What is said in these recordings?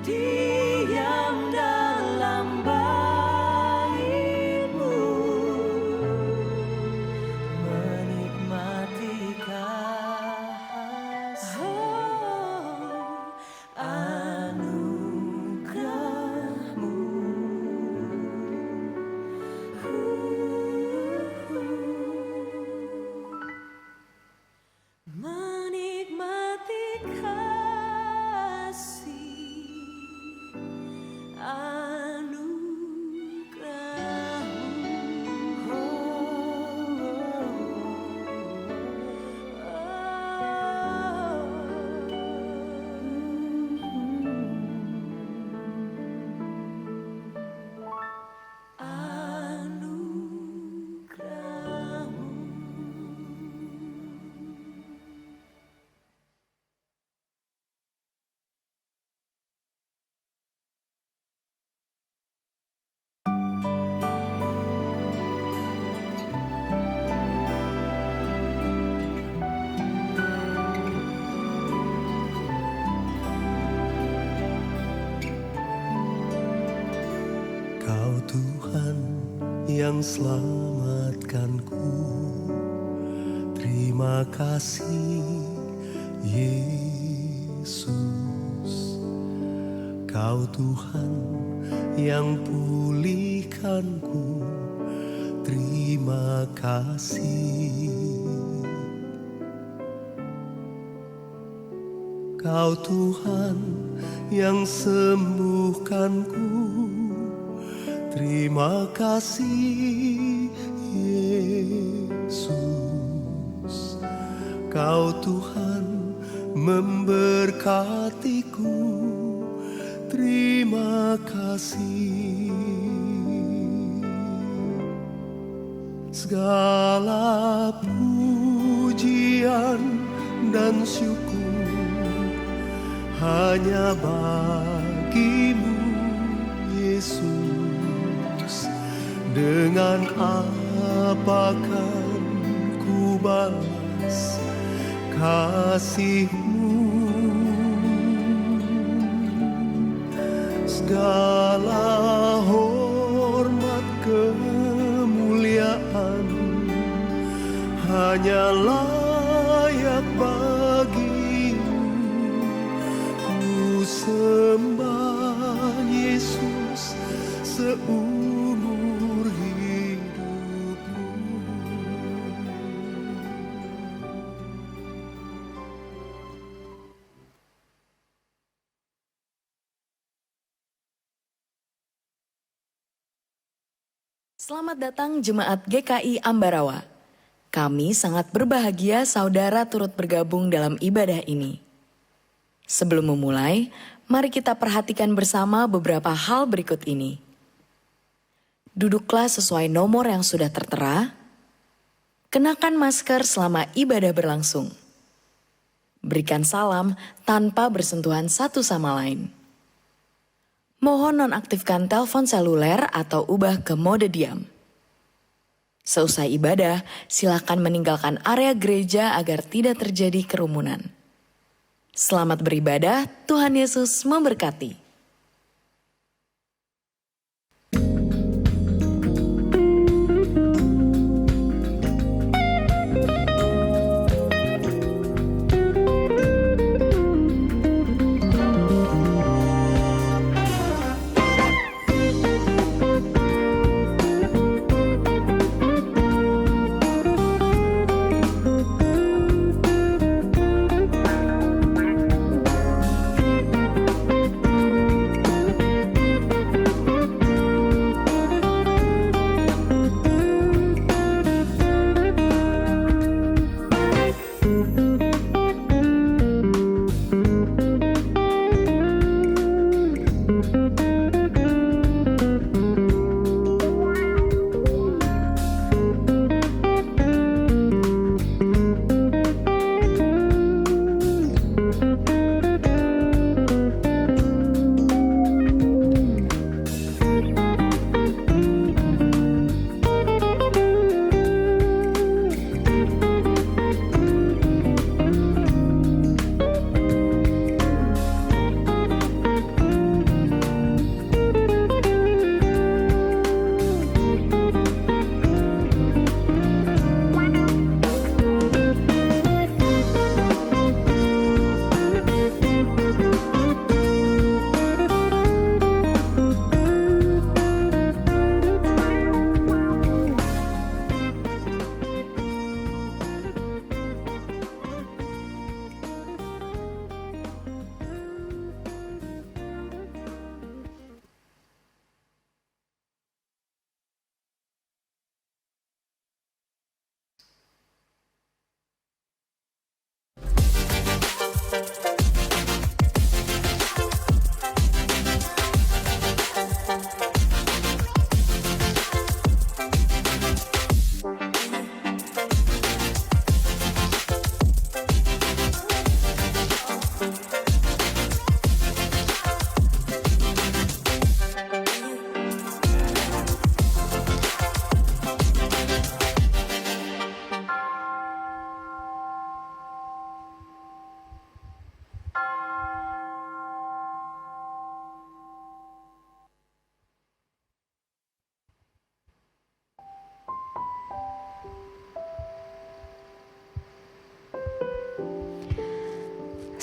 diam dalam bait-Mu, menikmati kasih, anugerah-Mu. Menikmati kasih, Kau Tuhan yang selamatkanku, terima kasih Yesus. Kau Tuhan yang pulihkanku, terima kasih. Kau Tuhan yang sembuhkanku, terima kasih Yesus. Kau Tuhan memberkatiku, terima kasih. Segala pujian dan syukur hanya bagi-Mu Yesus. Dengan apa kan ku balas kasih-Mu? Segala hormat kemuliaan hanya layak bagi-Mu. Ku sembah Yesus seumur hidupku. Selamat datang Jemaat GKI Ambarawa. Kami sangat berbahagia saudara turut bergabung dalam ibadah ini. Sebelum memulai, mari kita perhatikan bersama beberapa hal berikut ini. Duduklah sesuai nomor yang sudah tertera. Kenakan masker selama ibadah berlangsung. Berikan salam tanpa bersentuhan satu sama lain. Mohon nonaktifkan telepon seluler atau ubah ke mode diam. Seusai ibadah, silakan meninggalkan area gereja agar tidak terjadi kerumunan. Selamat beribadah, Tuhan Yesus memberkati.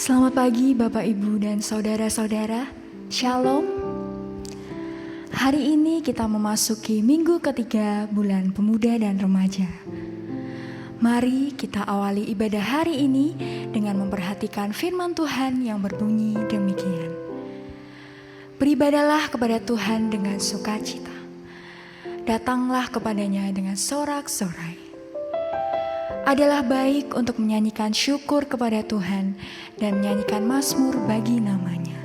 Selamat pagi Bapak Ibu dan Saudara-saudara, Shalom. Hari ini kita memasuki minggu ketiga bulan pemuda dan remaja. Mari kita awali ibadah hari ini dengan memperhatikan firman Tuhan yang berbunyi demikian. Beribadahlah kepada Tuhan dengan sukacita. Datanglah kepadanya dengan sorak-sorai. Adalah baik untuk menyanyikan syukur kepada Tuhan dan menyanyikan mazmur bagi namanya.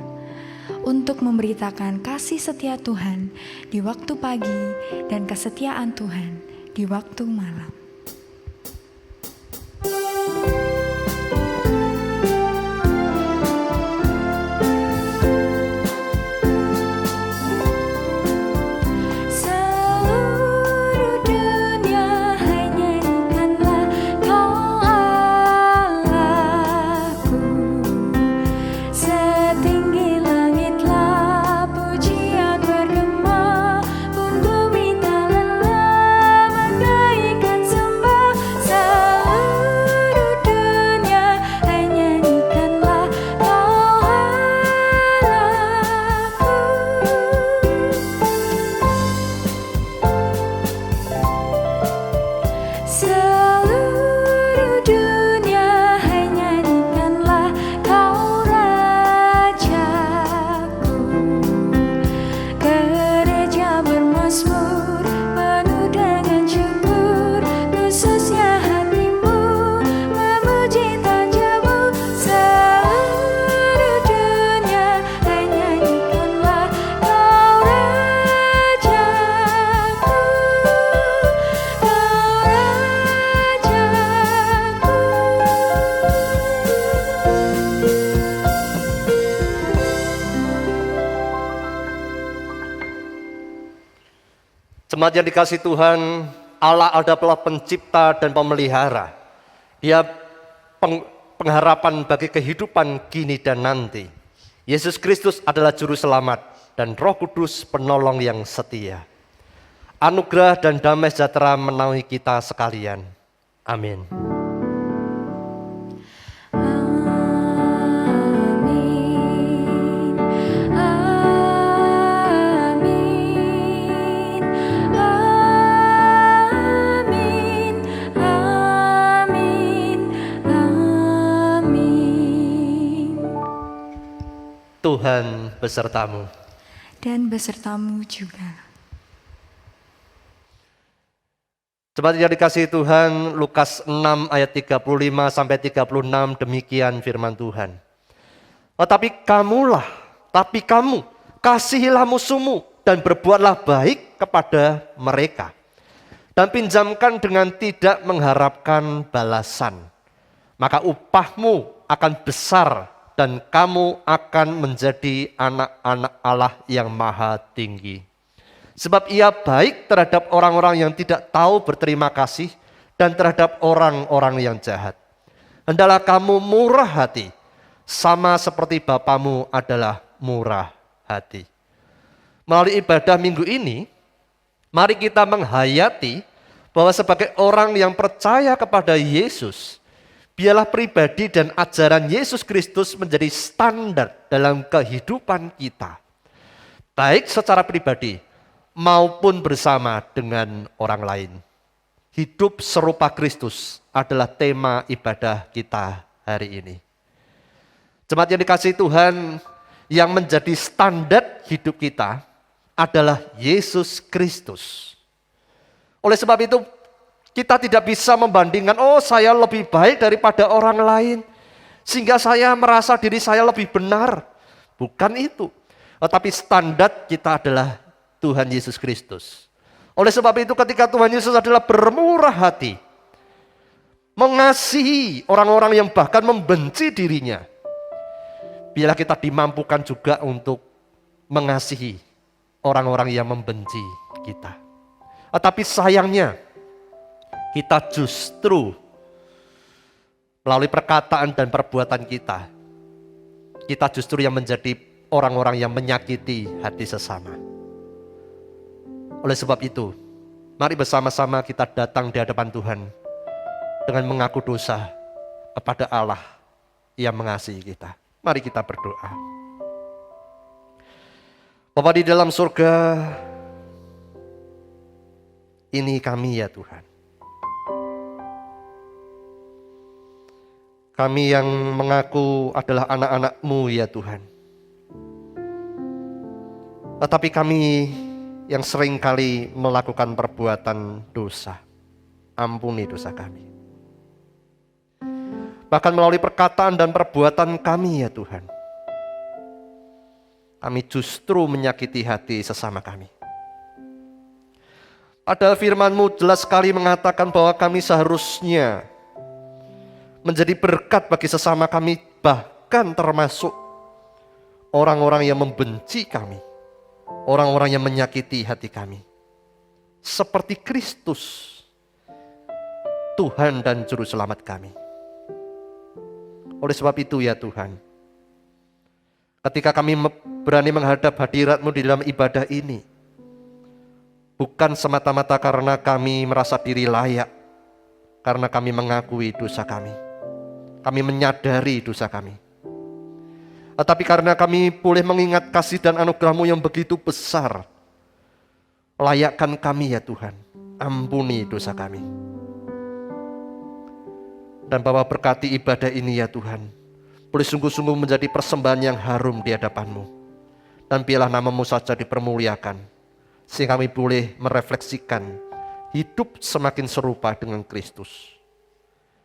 Untuk memberitakan kasih setia Tuhan di waktu pagi dan kesetiaan Tuhan di waktu malam. Jemaat yang dikasihi Tuhan, Allah adalah pencipta dan pemelihara. Dia pengharapan bagi kehidupan kini dan nanti. Yesus Kristus adalah juru selamat dan Roh Kudus penolong yang setia. Anugerah dan damai sejahtera menaungi kita sekalian. Amin. Tuhan besertamu. Dan besertamu juga. Jemaat yang dikasihi Tuhan, Lukas 6 ayat 35 sampai 36 demikian firman Tuhan. Tapi kamu, kasihilah musuhmu dan berbuatlah baik kepada mereka. Dan pinjamkan dengan tidak mengharapkan balasan. Maka upahmu akan besar dan kamu akan menjadi anak-anak Allah yang maha tinggi. Sebab ia baik terhadap orang-orang yang tidak tahu berterima kasih dan terhadap orang-orang yang jahat. Hendaklah kamu murah hati, sama seperti Bapamu adalah murah hati. Melalui ibadah minggu ini, mari kita menghayati bahwa sebagai orang yang percaya kepada Yesus, biarlah pribadi dan ajaran Yesus Kristus menjadi standar dalam kehidupan kita. Baik secara pribadi maupun bersama dengan orang lain. Hidup serupa Kristus adalah tema ibadah kita hari ini. Jemaat yang dikasihi Tuhan, yang menjadi standar hidup kita adalah Yesus Kristus. Oleh sebab itu, kita tidak bisa membandingkan, saya lebih baik daripada orang lain, sehingga saya merasa diri saya lebih benar. Bukan itu. Tetapi standar kita adalah Tuhan Yesus Kristus. Oleh sebab itu ketika Tuhan Yesus adalah bermurah hati, mengasihi orang-orang yang bahkan membenci dirinya, biarlah kita dimampukan juga untuk mengasihi orang-orang yang membenci kita. Tetapi sayangnya, kita justru melalui perkataan dan perbuatan kita justru yang menjadi orang-orang yang menyakiti hati sesama. Oleh sebab itu, mari bersama-sama kita datang di hadapan Tuhan dengan mengaku dosa kepada Allah yang mengasihi kita. Mari kita berdoa. Bapa di dalam surga, ini kami ya Tuhan. Kami yang mengaku adalah anak-anak-Mu ya Tuhan. Tetapi kami yang seringkali melakukan perbuatan dosa. Ampuni dosa kami. Bahkan melalui perkataan dan perbuatan kami ya Tuhan. Kami justru menyakiti hati sesama kami. Padahal firman-Mu jelas sekali mengatakan bahwa kami seharusnya menjadi berkat bagi sesama kami, bahkan termasuk orang-orang yang membenci kami, orang-orang yang menyakiti hati kami. Seperti Kristus, Tuhan dan Juru Selamat kami. Oleh sebab itu ya Tuhan, ketika kami berani menghadap hadirat-Mu di dalam ibadah ini, bukan semata-mata karena kami merasa diri layak, karena kami mengakui dosa kami. Kami menyadari dosa kami. Tetapi karena kami boleh mengingat kasih dan anugerah-Mu yang begitu besar, layakkan kami ya Tuhan, ampuni dosa kami. Dan Bapa berkati ibadah ini ya Tuhan, boleh sungguh-sungguh menjadi persembahan yang harum di hadapan-Mu. Dan biarlah nama-Mu saja dipermuliakan, sehingga kami boleh merefleksikan hidup semakin serupa dengan Kristus.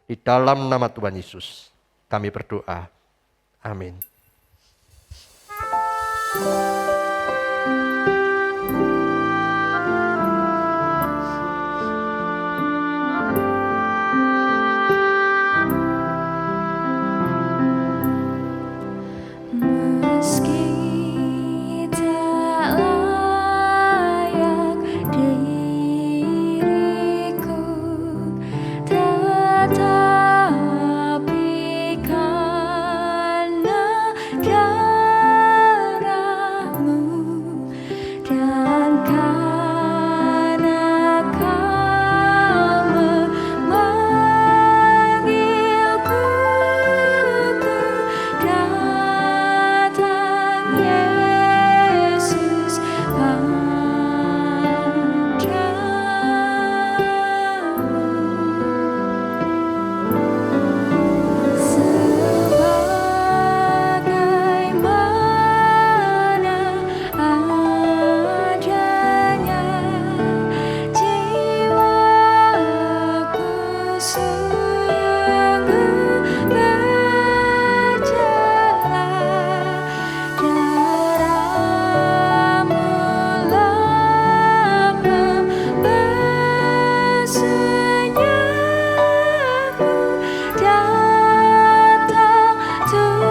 Di dalam nama Tuhan Yesus kami berdoa. Amin. Meski tak layak diriku, tetapi karena darah-Mu dan karena Kau memanggilku, datang Yesus sebagaimana adanya, jiwaku sungguh berjalan. Darah-Mu lah pembasuhnya, datang Tuhan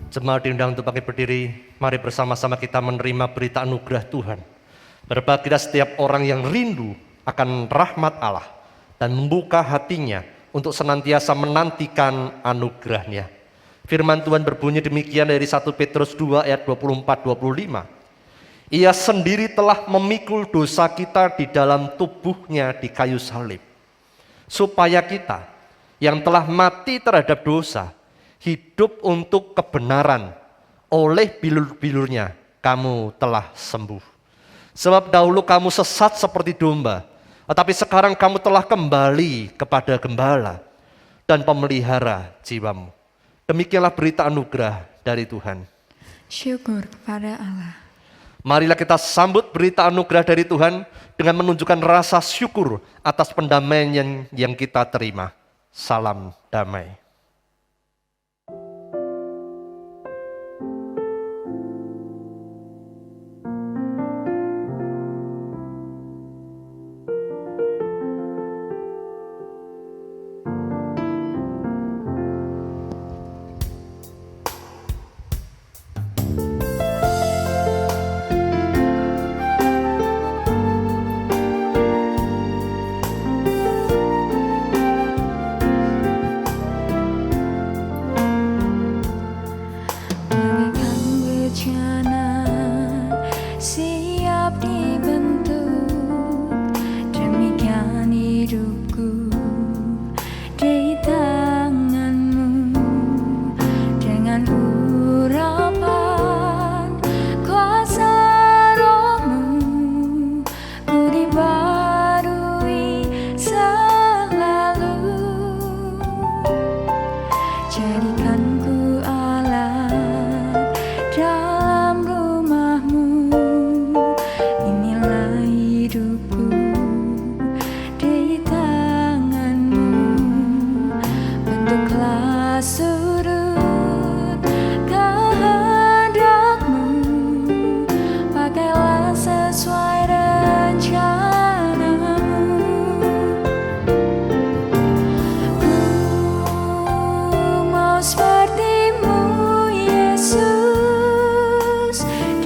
Jemaat diundang untuk bangkit berdiri. Mari bersama-sama kita menerima berita anugerah Tuhan. Berbahagia setiap orang yang rindu akan rahmat Allah dan membuka hatinya untuk senantiasa menantikan anugerah-Nya. Firman Tuhan berbunyi demikian dari 1 Petrus 2 ayat 24-25. Ia sendiri telah memikul dosa kita di dalam tubuhnya di kayu salib, supaya kita yang telah mati terhadap dosa hidup untuk kebenaran. Oleh bilur-bilurnya kamu telah sembuh. Sebab dahulu kamu sesat seperti domba, tetapi sekarang kamu telah kembali kepada gembala dan pemelihara jiwamu. Demikianlah berita anugerah dari Tuhan. Syukur kepada Allah. Marilah kita sambut berita anugerah dari Tuhan dengan menunjukkan rasa syukur atas pendamaian yang kita terima. Salam damai. siap dibentuk. Demikian hidupku di tanganmu, dengan urapan kuasa rohmu, ku dibarui selalu. Jadikan ku alat dalam rumahmu, inilah hidupku di tanganmu. Bentuklah sudut kehendakmu, pakailah sesuai rencanamu. Ku mau sepertimu, Yesus,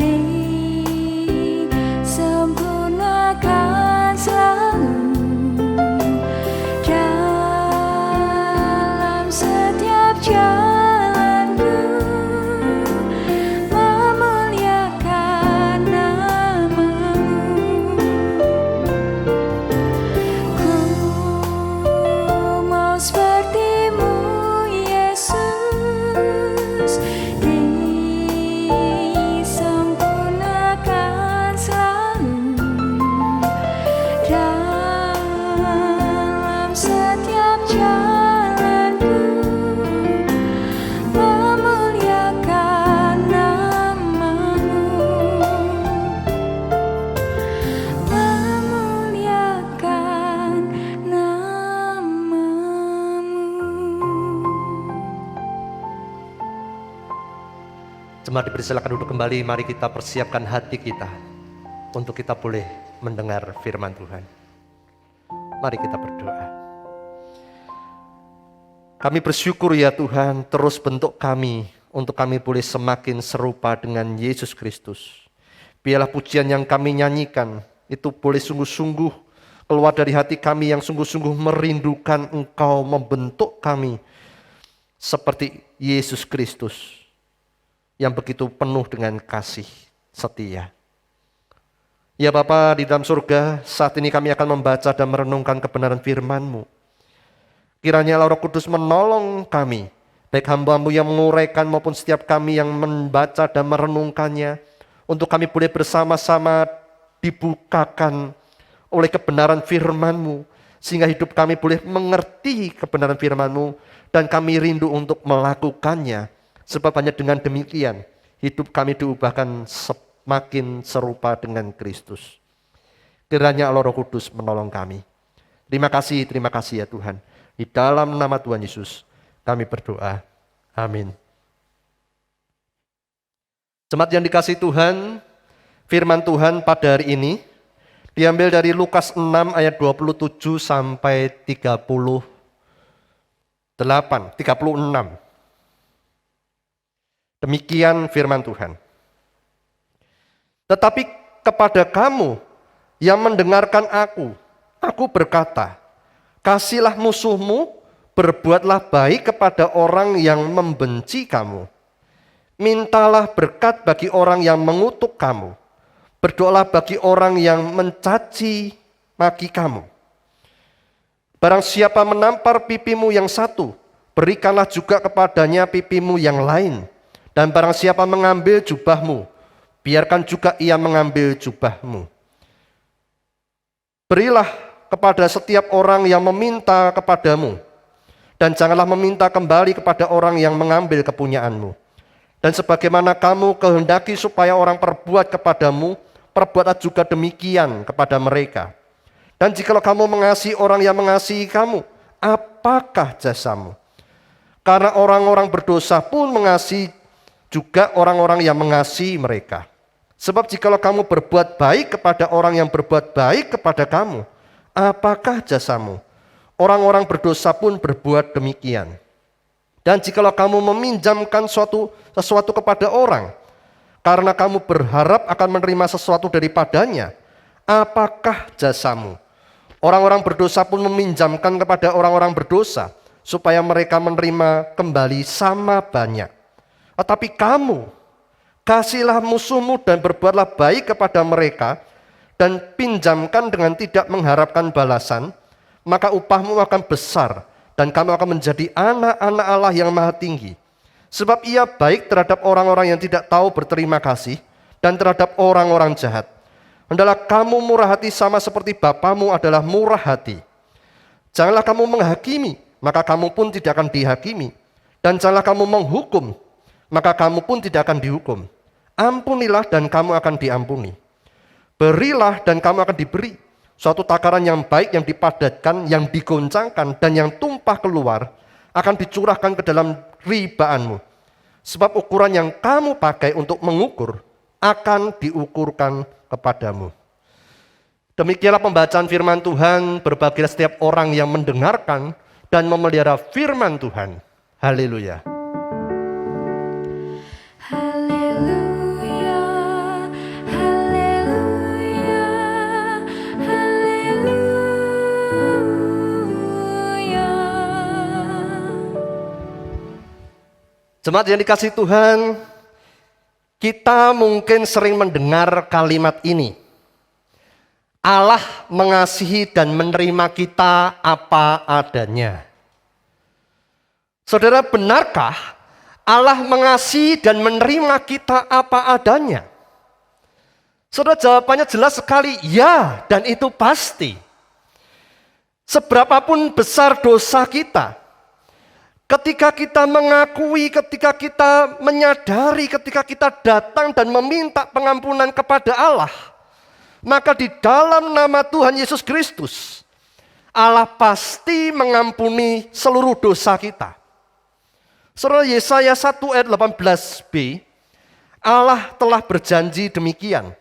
disempurnakan selalu dalam setiap jalanku, memuliakan namamu. Ku mau sepertimu, Yesus, disempurnakan selalu dalam setiap jalanku, memuliakan namamu, memuliakan namamu. Jemaat dipersilakan duduk kembali, mari kita persiapkan hati kita untuk kita boleh mendengar firman Tuhan. Mari kita berdoa. Kami bersyukur ya Tuhan, terus bentuk kami untuk kami boleh semakin serupa dengan Yesus Kristus. Biarlah pujian yang kami nyanyikan itu boleh sungguh-sungguh keluar dari hati kami yang sungguh-sungguh merindukan Engkau membentuk kami seperti Yesus Kristus yang begitu penuh dengan kasih setia. Ya Bapa di dalam surga, saat ini kami akan membaca dan merenungkan kebenaran firman-Mu. Kiranya Roh Kudus menolong kami, baik hamba-Mu yang menguraikan maupun setiap kami yang membaca dan merenungkannya, untuk kami boleh bersama-sama dibukakan oleh kebenaran firman-Mu, sehingga hidup kami boleh mengerti kebenaran firman-Mu, dan kami rindu untuk melakukannya. Sebab hanya dengan demikian hidup kami diubahkan semakin serupa dengan Kristus. Kiranya Allah Roh Kudus menolong kami. Terima kasih ya Tuhan. Di dalam nama Tuhan Yesus kami berdoa. Amin. Jemaat yang dikasihi Tuhan, firman Tuhan pada hari ini diambil dari Lukas 6 ayat 27 sampai 36. Demikian firman Tuhan. Tetapi kepada kamu yang mendengarkan aku berkata, kasihlah musuhmu, berbuatlah baik kepada orang yang membenci kamu. Mintalah berkat bagi orang yang mengutuk kamu. Berdoalah bagi orang yang mencaci maki kamu. Barang siapa menampar pipimu yang satu, berikanlah juga kepadanya pipimu yang lain. Dan barang siapa mengambil jubahmu, biarkan juga ia mengambil jubahmu. Berilah kepada setiap orang yang meminta kepadamu, dan janganlah meminta kembali kepada orang yang mengambil kepunyaanmu. Dan sebagaimana kamu kehendaki supaya orang perbuat kepadamu, perbuatlah juga demikian kepada mereka. Dan jikalau kamu mengasihi orang yang mengasihi kamu, apakah jasamu? Karena orang-orang berdosa pun mengasihi juga orang-orang yang mengasihi mereka. Sebab jikalau kamu berbuat baik kepada orang yang berbuat baik kepada kamu, apakah jasamu? Orang-orang berdosa pun berbuat demikian. Dan jikalau kamu meminjamkan sesuatu kepada orang, karena kamu berharap akan menerima sesuatu daripadanya, apakah jasamu? Orang-orang berdosa pun meminjamkan kepada orang-orang berdosa, supaya mereka menerima kembali sama banyak. Tetapi Kasihilah musuhmu dan berbuatlah baik kepada mereka, dan pinjamkan dengan tidak mengharapkan balasan, maka upahmu akan besar, dan kamu akan menjadi anak-anak Allah yang maha tinggi. Sebab ia baik terhadap orang-orang yang tidak tahu berterima kasih, dan terhadap orang-orang jahat. Hendaklah kamu murah hati sama seperti Bapamu adalah murah hati. Janganlah kamu menghakimi, maka kamu pun tidak akan dihakimi. Dan janganlah kamu menghukum, maka kamu pun tidak akan dihukum. Ampunilah dan kamu akan diampuni. Berilah dan kamu akan diberi. Suatu takaran yang baik, yang dipadatkan, yang digoncangkan, dan yang tumpah keluar akan dicurahkan ke dalam ribaanmu. Sebab ukuran yang kamu pakai untuk mengukur akan diukurkan kepadamu. Demikianlah pembacaan firman Tuhan. Berbahagia setiap orang yang mendengarkan dan memelihara firman Tuhan. Haleluya. Haleluya, haleluya, haleluya. Jemaat yang dikasihi Tuhan, kita mungkin sering mendengar kalimat ini. Allah mengasihi dan menerima kita apa adanya. Saudara, benarkah Allah mengasihi dan menerima kita apa adanya? Saudara, jawabannya jelas sekali, ya, dan itu pasti. Seberapapun besar dosa kita, ketika kita mengakui, ketika kita menyadari, ketika kita datang dan meminta pengampunan kepada Allah, maka di dalam nama Tuhan Yesus Kristus, Allah pasti mengampuni seluruh dosa kita. Saudara, Yesaya 1 ayat 18b, Allah telah berjanji demikian.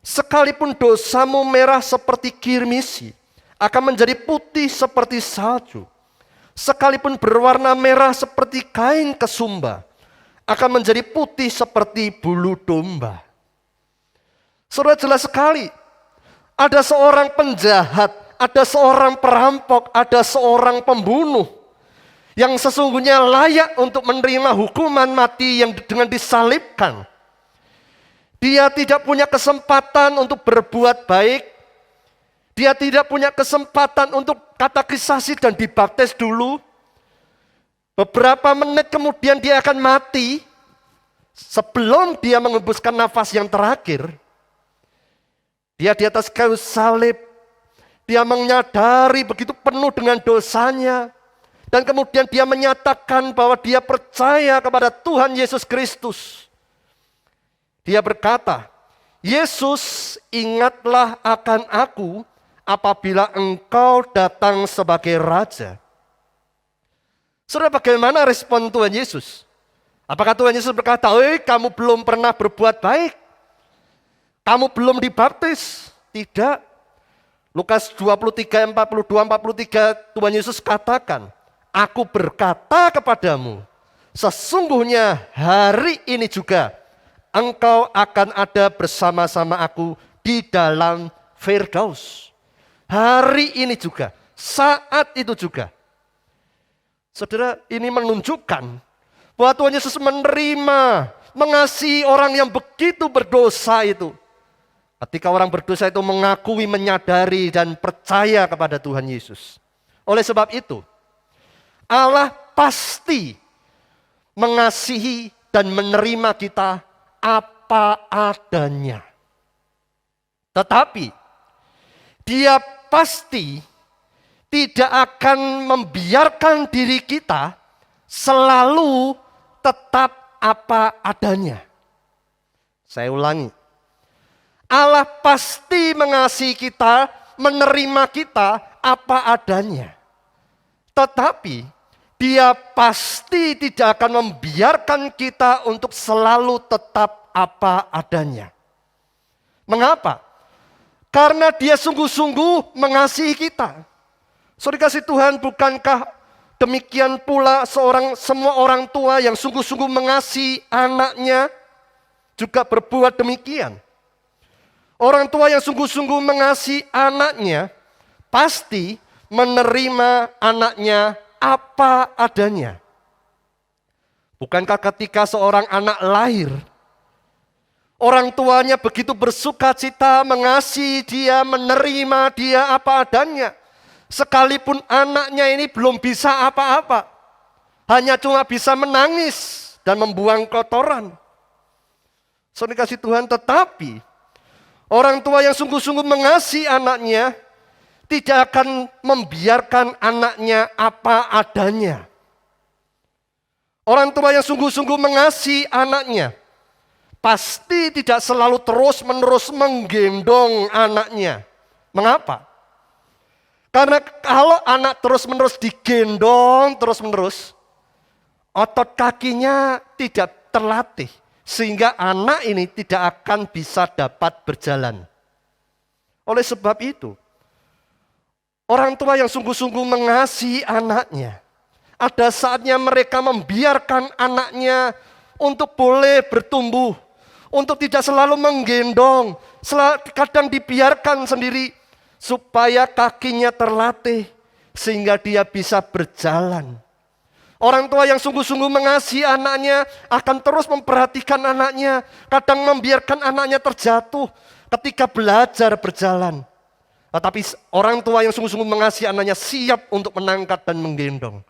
Sekalipun dosamu merah seperti kirmisi, akan menjadi putih seperti salju. Sekalipun berwarna merah seperti kain kesumba, akan menjadi putih seperti bulu domba. Saudara, jelas sekali, ada seorang penjahat, ada seorang perampok, ada seorang pembunuh yang sesungguhnya layak untuk menerima hukuman mati yang dengan disalibkan. Dia tidak punya kesempatan untuk berbuat baik. Dia tidak punya kesempatan untuk katekisasi dan dibaptis dulu. Beberapa menit kemudian dia akan mati. Sebelum dia mengembuskan nafas yang terakhir, dia di atas kayu salib. Dia menyadari begitu penuh dengan dosanya. Dan kemudian dia menyatakan bahwa dia percaya kepada Tuhan Yesus Kristus. Dia berkata, Yesus, ingatlah akan aku apabila engkau datang sebagai Raja. Saudara, bagaimana respon Tuhan Yesus? Apakah Tuhan Yesus berkata, kamu belum pernah berbuat baik? Kamu belum dibaptis? Tidak. Lukas 23, 42, 43, Tuhan Yesus katakan, aku berkata kepadamu, sesungguhnya hari ini juga engkau akan ada bersama-sama aku di dalam Firdaus. Hari ini juga, saat itu juga. Saudara, ini menunjukkan bahwa Tuhan Yesus menerima, mengasihi orang yang begitu berdosa itu. Ketika orang berdosa itu mengakui, menyadari dan percaya kepada Tuhan Yesus. Oleh sebab itu, Allah pasti mengasihi dan menerima kita apa adanya. Tetapi Dia pasti tidak akan membiarkan diri kita selalu tetap apa adanya. Saya ulangi. Allah pasti mengasihi kita, menerima kita apa adanya. Tetapi Dia pasti tidak akan membiarkan kita untuk selalu tetap apa adanya. Mengapa? Karena Dia sungguh-sungguh mengasihi kita. Saudara kasih Tuhan, bukankah demikian pula semua orang tua yang sungguh-sungguh mengasihi anaknya juga berbuat demikian. Orang tua yang sungguh-sungguh mengasihi anaknya pasti menerima anaknya apa adanya. Bukankah ketika seorang anak lahir, Orang tuanya begitu bersuka cita, mengasihi dia, menerima dia apa adanya. Sekalipun anaknya ini belum bisa apa-apa. Hanya cuma bisa menangis dan membuang kotoran. Saudara kasih Tuhan, tetapi orang tua yang sungguh-sungguh mengasihi anaknya tidak akan membiarkan anaknya apa adanya. Orang tua yang sungguh-sungguh mengasihi anaknya pasti tidak selalu terus-menerus menggendong anaknya. Mengapa? Karena kalau anak terus-menerus digendong terus-menerus, otot kakinya tidak terlatih. Sehingga anak ini tidak akan bisa dapat berjalan. Oleh sebab itu, orang tua yang sungguh-sungguh mengasihi anaknya, ada saatnya mereka membiarkan anaknya untuk boleh bertumbuh, untuk tidak selalu menggendong, kadang dibiarkan sendiri supaya kakinya terlatih sehingga dia bisa berjalan. Orang tua yang sungguh-sungguh mengasihi anaknya akan terus memperhatikan anaknya, kadang membiarkan anaknya terjatuh ketika belajar berjalan. Tetapi orang tua yang sungguh-sungguh mengasihi anaknya siap untuk menangkat dan menggendong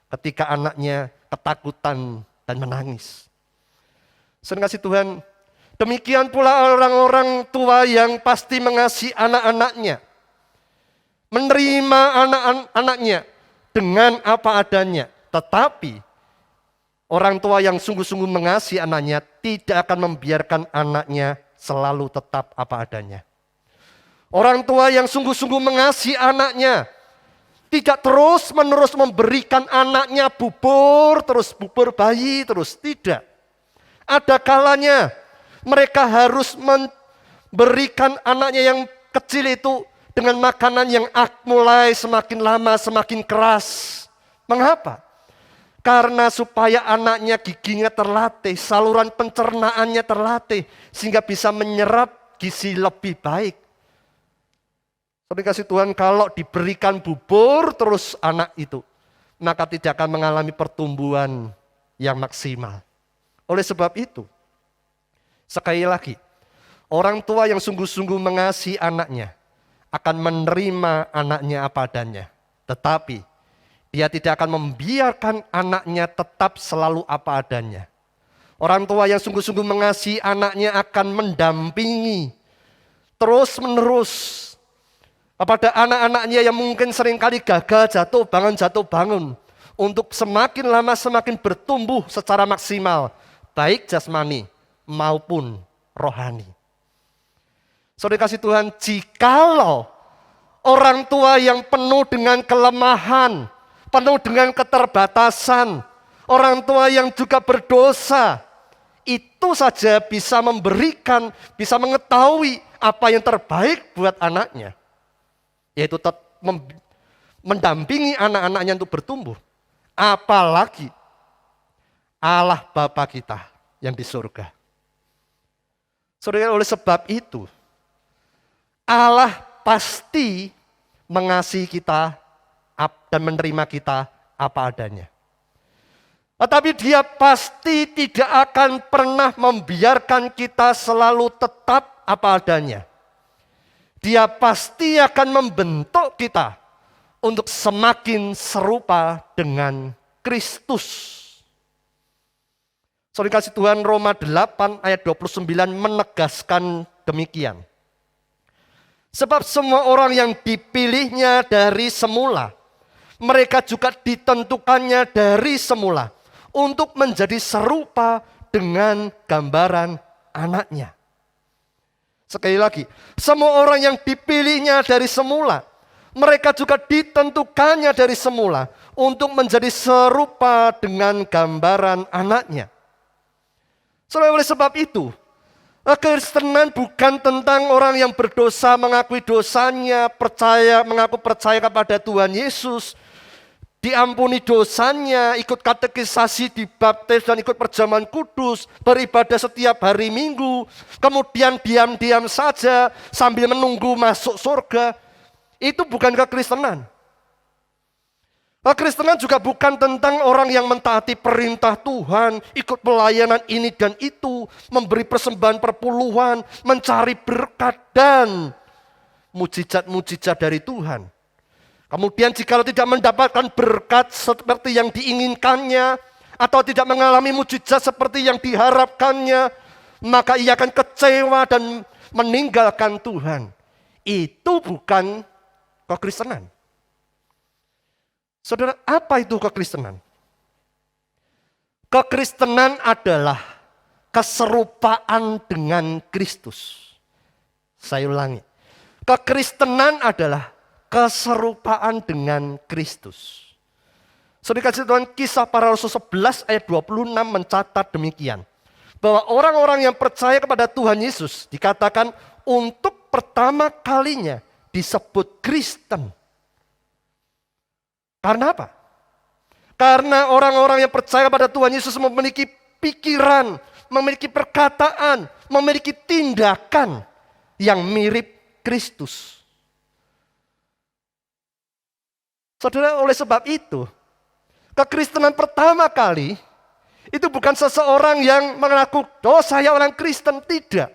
ketika anaknya ketakutan dan menangis. Saudara kasih Tuhan, demikian pula orang-orang tua yang pasti mengasihi anak-anaknya, menerima anak-anaknya dengan apa adanya. Tetapi orang tua yang sungguh-sungguh mengasihi anaknya tidak akan membiarkan anaknya selalu tetap apa adanya. Orang tua yang sungguh-sungguh mengasihi anaknya tidak terus-menerus memberikan anaknya bubur bayi terus, tidak. Ada kalanya mereka harus memberikan anaknya yang kecil itu dengan makanan yang mulai semakin lama semakin keras. Mengapa? Karena supaya anaknya giginya terlatih, saluran pencernaannya terlatih, sehingga bisa menyerap gizi lebih baik. Tapi kasih Tuhan, kalau diberikan bubur terus anak itu, maka tidak akan mengalami pertumbuhan yang maksimal. Oleh sebab itu, sekali lagi, orang tua yang sungguh-sungguh mengasihi anaknya akan menerima anaknya apa adanya. Tetapi dia tidak akan membiarkan anaknya tetap selalu apa adanya. Orang tua yang sungguh-sungguh mengasihi anaknya akan mendampingi terus-menerus kepada anak-anaknya yang mungkin seringkali gagal jatuh bangun, untuk semakin lama semakin bertumbuh secara maksimal, baik jasmani maupun rohani. Saudara kasih Tuhan, jikalau orang tua yang penuh dengan kelemahan, penuh dengan keterbatasan, orang tua yang juga berdosa, itu saja bisa memberikan, bisa mengetahui apa yang terbaik buat anaknya. Yaitu mendampingi anak-anaknya untuk bertumbuh. Apalagi Allah Bapa kita yang di surga. Saudara, oleh sebab itu, Allah pasti mengasihi kita dan menerima kita apa adanya. Tetapi dia pasti tidak akan pernah membiarkan kita selalu tetap apa adanya. Dia pasti akan membentuk kita untuk semakin serupa dengan Kristus. Saudara kasih Tuhan, Roma 8 ayat 29 menegaskan demikian. Sebab semua orang yang dipilihnya dari semula, mereka juga ditentukannya dari semula untuk menjadi serupa dengan gambaran anaknya. Sekali lagi, semua orang yang dipilihnya dari semula, mereka juga ditentukannya dari semula untuk menjadi serupa dengan gambaran anaknya. Saudara, oleh sebab itu, Kekristenan bukan tentang orang yang berdosa mengakui dosanya, mengaku percaya kepada Tuhan Yesus, diampuni dosanya, ikut katekisasi, dibaptis dan ikut perjamuan kudus, beribadah setiap hari Minggu, kemudian diam-diam saja sambil menunggu masuk surga. Itu bukan kekristenan. Kekristenan juga bukan tentang orang yang mentaati perintah Tuhan, ikut pelayanan ini dan itu, memberi persembahan perpuluhan, mencari berkat dan mujizat-mujizat dari Tuhan. Kemudian jikalau tidak mendapatkan berkat seperti yang diinginkannya, atau tidak mengalami mujizat seperti yang diharapkannya, maka ia akan kecewa dan meninggalkan Tuhan. Itu bukan kekristenan. Saudara, apa itu kekristenan? Kekristenan adalah keserupaan dengan Kristus. Saya ulangi. Kekristenan adalah keserupaan dengan Kristus. Saudara kasih Tuhan, Kisah Para Rasul 11 ayat 26 mencatat demikian. Bahwa orang-orang yang percaya kepada Tuhan Yesus dikatakan untuk pertama kalinya disebut Kristen. Karena apa? Karena orang-orang yang percaya pada Tuhan Yesus memiliki pikiran, memiliki perkataan, memiliki tindakan yang mirip Kristus. Saudara, oleh sebab itu, kekristenan pertama kali itu bukan seseorang yang mengaku, oh saya orang Kristen, tidak.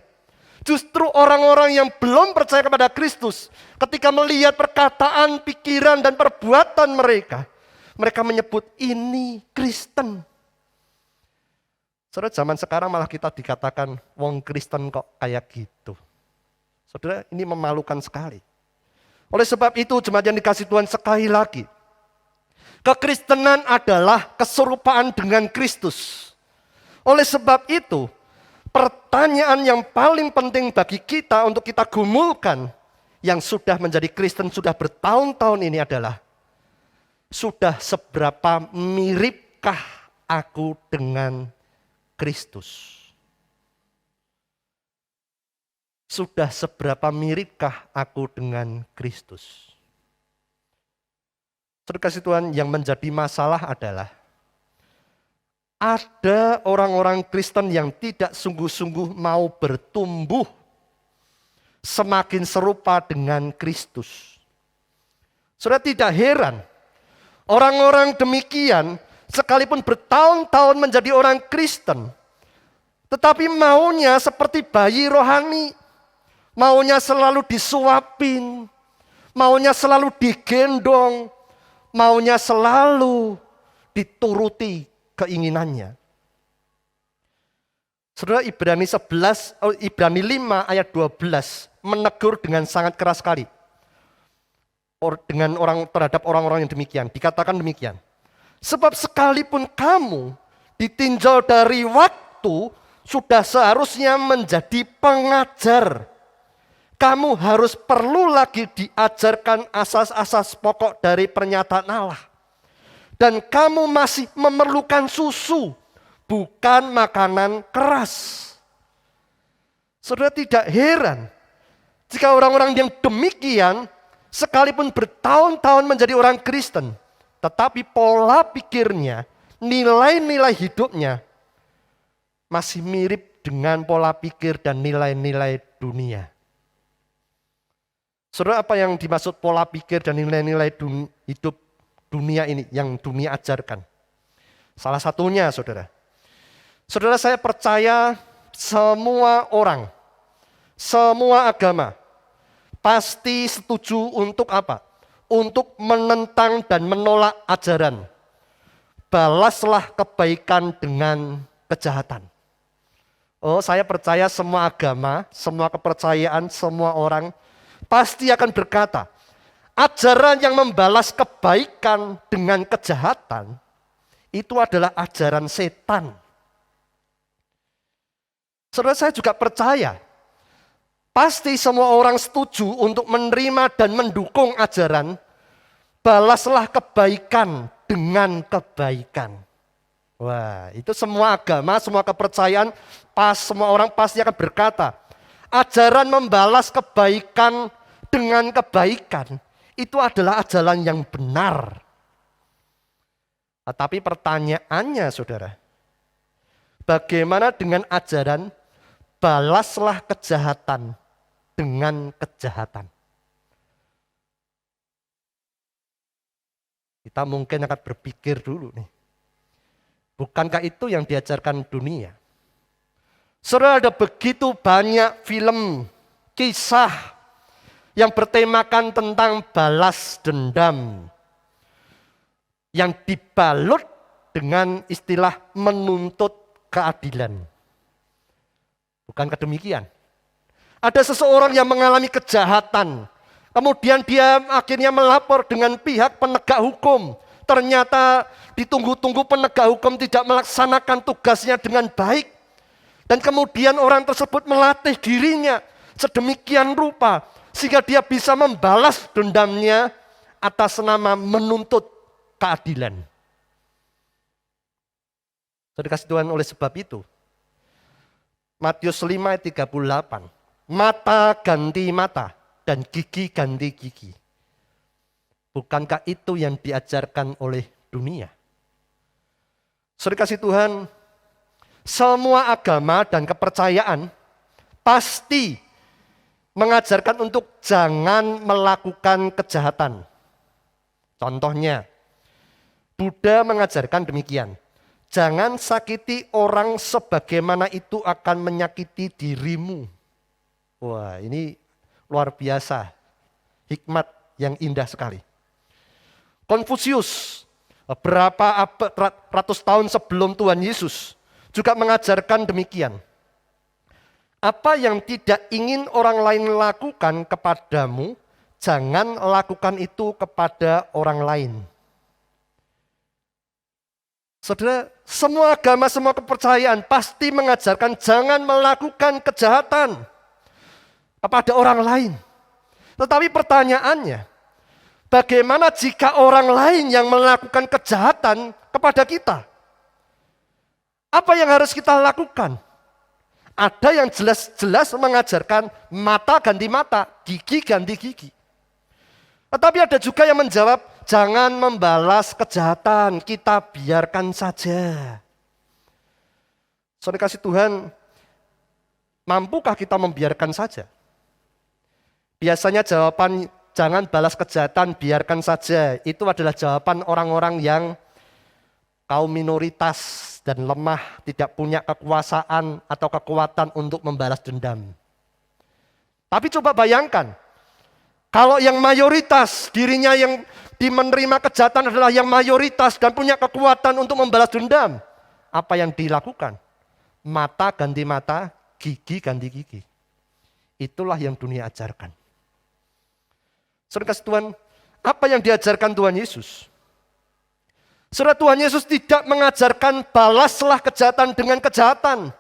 Justru orang-orang yang belum percaya kepada Kristus, ketika melihat perkataan, pikiran, dan perbuatan mereka, mereka menyebut ini Kristen. Saudara, zaman sekarang malah kita dikatakan, wong Kristen kok kayak gitu. Saudara, ini memalukan sekali. Oleh sebab itu, jemaat yang dikasih Tuhan sekali lagi, kekristenan adalah keserupaan dengan Kristus. Oleh sebab itu, pertanyaan yang paling penting bagi kita untuk kita gumulkan yang sudah menjadi Kristen sudah bertahun-tahun ini adalah, sudah seberapa miripkah aku dengan Kristus? Sudah seberapa miripkah aku dengan Kristus? Saudara kasih Tuhan, yang menjadi masalah adalah ada orang-orang Kristen yang tidak sungguh-sungguh mau bertumbuh semakin serupa dengan Kristus. Saudara, tidak heran orang-orang demikian sekalipun bertahun-tahun menjadi orang Kristen, tetapi maunya seperti bayi rohani, maunya selalu disuapin, maunya selalu digendong, maunya selalu dituruti keinginannya. Saudara, Ibrani 5 ayat 12 menegur dengan sangat keras sekali terhadap orang-orang yang demikian. Dikatakan demikian. Sebab sekalipun kamu ditinjau dari waktu, sudah seharusnya menjadi pengajar. Kamu harus perlu lagi diajarkan asas-asas pokok dari pernyataan Allah. Dan kamu masih memerlukan susu, bukan makanan keras. Saudara, tidak heran jika orang-orang yang demikian sekalipun bertahun-tahun menjadi orang Kristen, tetapi pola pikirnya, nilai-nilai hidupnya masih mirip dengan pola pikir dan nilai-nilai dunia. Saudara, apa yang dimaksud pola pikir dan nilai-nilai hidup dunia ini, yang dunia ajarkan? Salah satunya, saudara. Saudara, saya percaya semua orang, semua agama pasti setuju untuk apa? Untuk menentang dan menolak ajaran. Balaslah kebaikan dengan kejahatan. Oh, saya percaya semua agama, semua kepercayaan, semua orang pasti akan berkata, ajaran yang membalas kebaikan dengan kejahatan itu adalah ajaran setan. Saudara, saya juga percaya pasti semua orang setuju untuk menerima dan mendukung ajaran balaslah kebaikan dengan kebaikan. Wah, itu semua agama, semua kepercayaan, semua orang pasti akan berkata, ajaran membalas kebaikan dengan kebaikan itu adalah ajaran yang benar. Tapi pertanyaannya, saudara, bagaimana dengan ajaran balaslah kejahatan dengan kejahatan? Kita mungkin akan berpikir dulu nih. Bukankah itu yang diajarkan dunia? Saudara, ada begitu banyak film, kisah yang bertemakan tentang balas dendam. Yang dibalut dengan istilah menuntut keadilan. Bukankah demikian? Ada seseorang yang mengalami kejahatan. Kemudian dia akhirnya melapor dengan pihak penegak hukum. Ternyata ditunggu-tunggu penegak hukum tidak melaksanakan tugasnya dengan baik. Dan kemudian orang tersebut melatih dirinya sedemikian rupa sehingga dia bisa membalas dendamnya atas nama menuntut keadilan. Saudara kasih Tuhan, oleh sebab itu Matius 5 ayat 38, mata ganti mata dan gigi ganti gigi. Bukankah itu yang diajarkan oleh dunia? Saudara kasih Tuhan, semua agama dan kepercayaan pasti mengajarkan untuk jangan melakukan kejahatan. Contohnya, Buddha mengajarkan demikian. Jangan sakiti orang sebagaimana itu akan menyakiti dirimu. Wah, ini luar biasa. Hikmat yang indah sekali. Konfusius, berapa ratus tahun sebelum Tuhan Yesus, juga mengajarkan demikian. Apa yang tidak ingin orang lain lakukan kepadamu, jangan lakukan itu kepada orang lain. Saudara, semua agama, semua kepercayaan pasti mengajarkan jangan melakukan kejahatan kepada orang lain. Tetapi pertanyaannya, bagaimana jika orang lain yang melakukan kejahatan kepada kita? Apa yang harus kita lakukan? Ada yang jelas-jelas mengajarkan mata ganti mata, gigi ganti gigi. Tetapi ada juga yang menjawab, jangan membalas kejahatan, kita biarkan saja. Saudara kasih Tuhan, mampukah kita membiarkan saja? Biasanya jawaban jangan balas kejahatan, biarkan saja. Itu adalah jawaban orang-orang yang kaum minoritas dan lemah, tidak punya kekuasaan atau kekuatan untuk membalas dendam. Tapi coba bayangkan, kalau yang mayoritas, dirinya yang menerima kejahatan adalah yang mayoritas dan punya kekuatan untuk membalas dendam. Apa yang dilakukan? Mata ganti mata, gigi ganti gigi. Itulah yang dunia ajarkan. Saudara kasih Tuhan, apa yang diajarkan Tuhan Yesus? Saudara, Tuhan Yesus tidak mengajarkan balaslah kejahatan dengan kejahatan.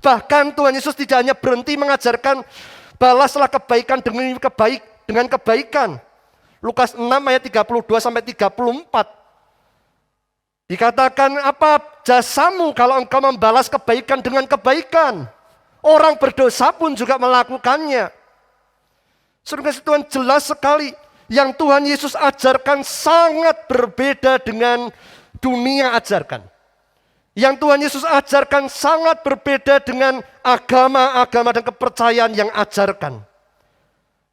Bahkan Tuhan Yesus tidak hanya berhenti mengajarkan balaslah kebaikan dengan kebaikan. Lukas 6 ayat 32 sampai 34. Dikatakan, apa jasamu kalau engkau membalas kebaikan dengan kebaikan? Orang berdosa pun juga melakukannya. Saudara kasih Tuhan, jelas sekali yang Tuhan Yesus ajarkan sangat berbeda dengan dunia ajarkan. Yang Tuhan Yesus ajarkan sangat berbeda dengan agama-agama dan kepercayaan yang ajarkan.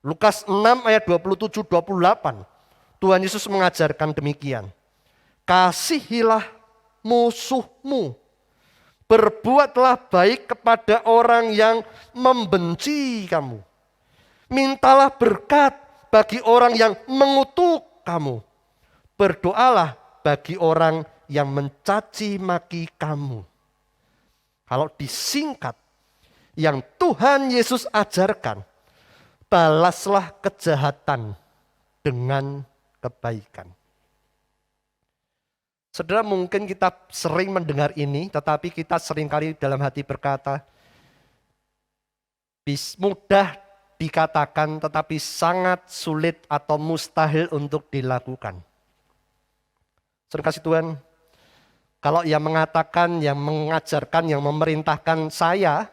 Lukas 6 ayat 27-28, Tuhan Yesus mengajarkan demikian. Kasihilah musuhmu, berbuatlah baik kepada orang yang membenci kamu. Mintalah berkat bagi orang yang mengutuk kamu. Berdoalah bagi orang yang mencaci maki kamu. Kalau disingkat, yang Tuhan Yesus ajarkan, balaslah kejahatan dengan kebaikan. Saudara, mungkin kita sering mendengar ini, tetapi kita seringkali dalam hati berkata, mudah dikatakan tetapi sangat sulit atau mustahil untuk dilakukan. Saudara kasih Tuhan, kalau yang mengatakan, yang mengajarkan, yang memerintahkan saya,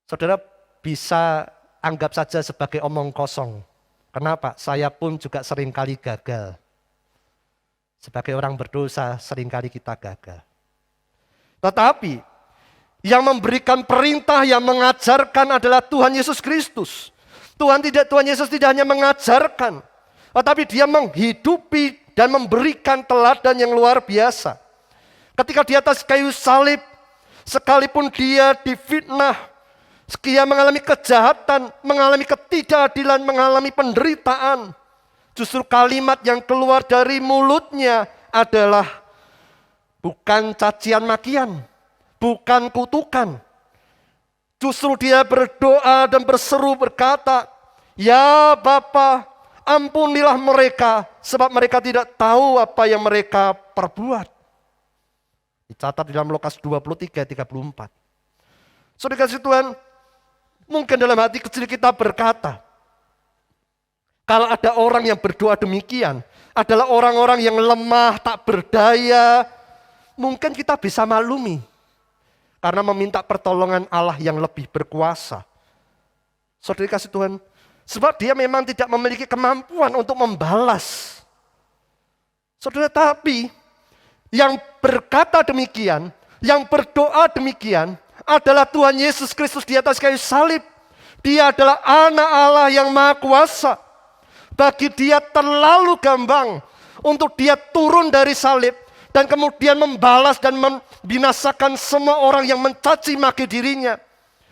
saudara bisa anggap saja sebagai omong kosong. Kenapa? Saya pun juga seringkali gagal. Sebagai orang berdosa, seringkali kita gagal. Tetapi yang memberikan perintah, yang mengajarkan adalah Tuhan Yesus Kristus. Tuhan Yesus tidak hanya mengajarkan, tetapi dia menghidupi dan memberikan teladan yang luar biasa. Ketika di atas kayu salib, sekalipun dia difitnah, dia mengalami kejahatan, mengalami ketidakadilan, mengalami penderitaan. Justru kalimat yang keluar dari mulutnya adalah bukan cacian makian, bukan kutukan. Justru dia berdoa dan berseru berkata, "Ya Bapa, ampunilah mereka, sebab mereka tidak tahu apa yang mereka perbuat." Dicatat di dalam Lukas 23:34. Saudara kasih Tuhan, mungkin dalam hati kecil kita berkata, kalau ada orang yang berdoa demikian, adalah orang-orang yang lemah, tak berdaya, mungkin kita bisa maklumi. Karena meminta pertolongan Allah yang lebih berkuasa. Saudara kasih Tuhan, sebab dia memang tidak memiliki kemampuan untuk membalas. Saudara, tapi yang berkata demikian, yang berdoa demikian adalah Tuhan Yesus Kristus di atas kayu salib. Dia adalah anak Allah yang maha kuasa. Bagi dia terlalu gampang untuk dia turun dari salib dan kemudian membalas dan membinasakan semua orang yang mencaci maki dirinya,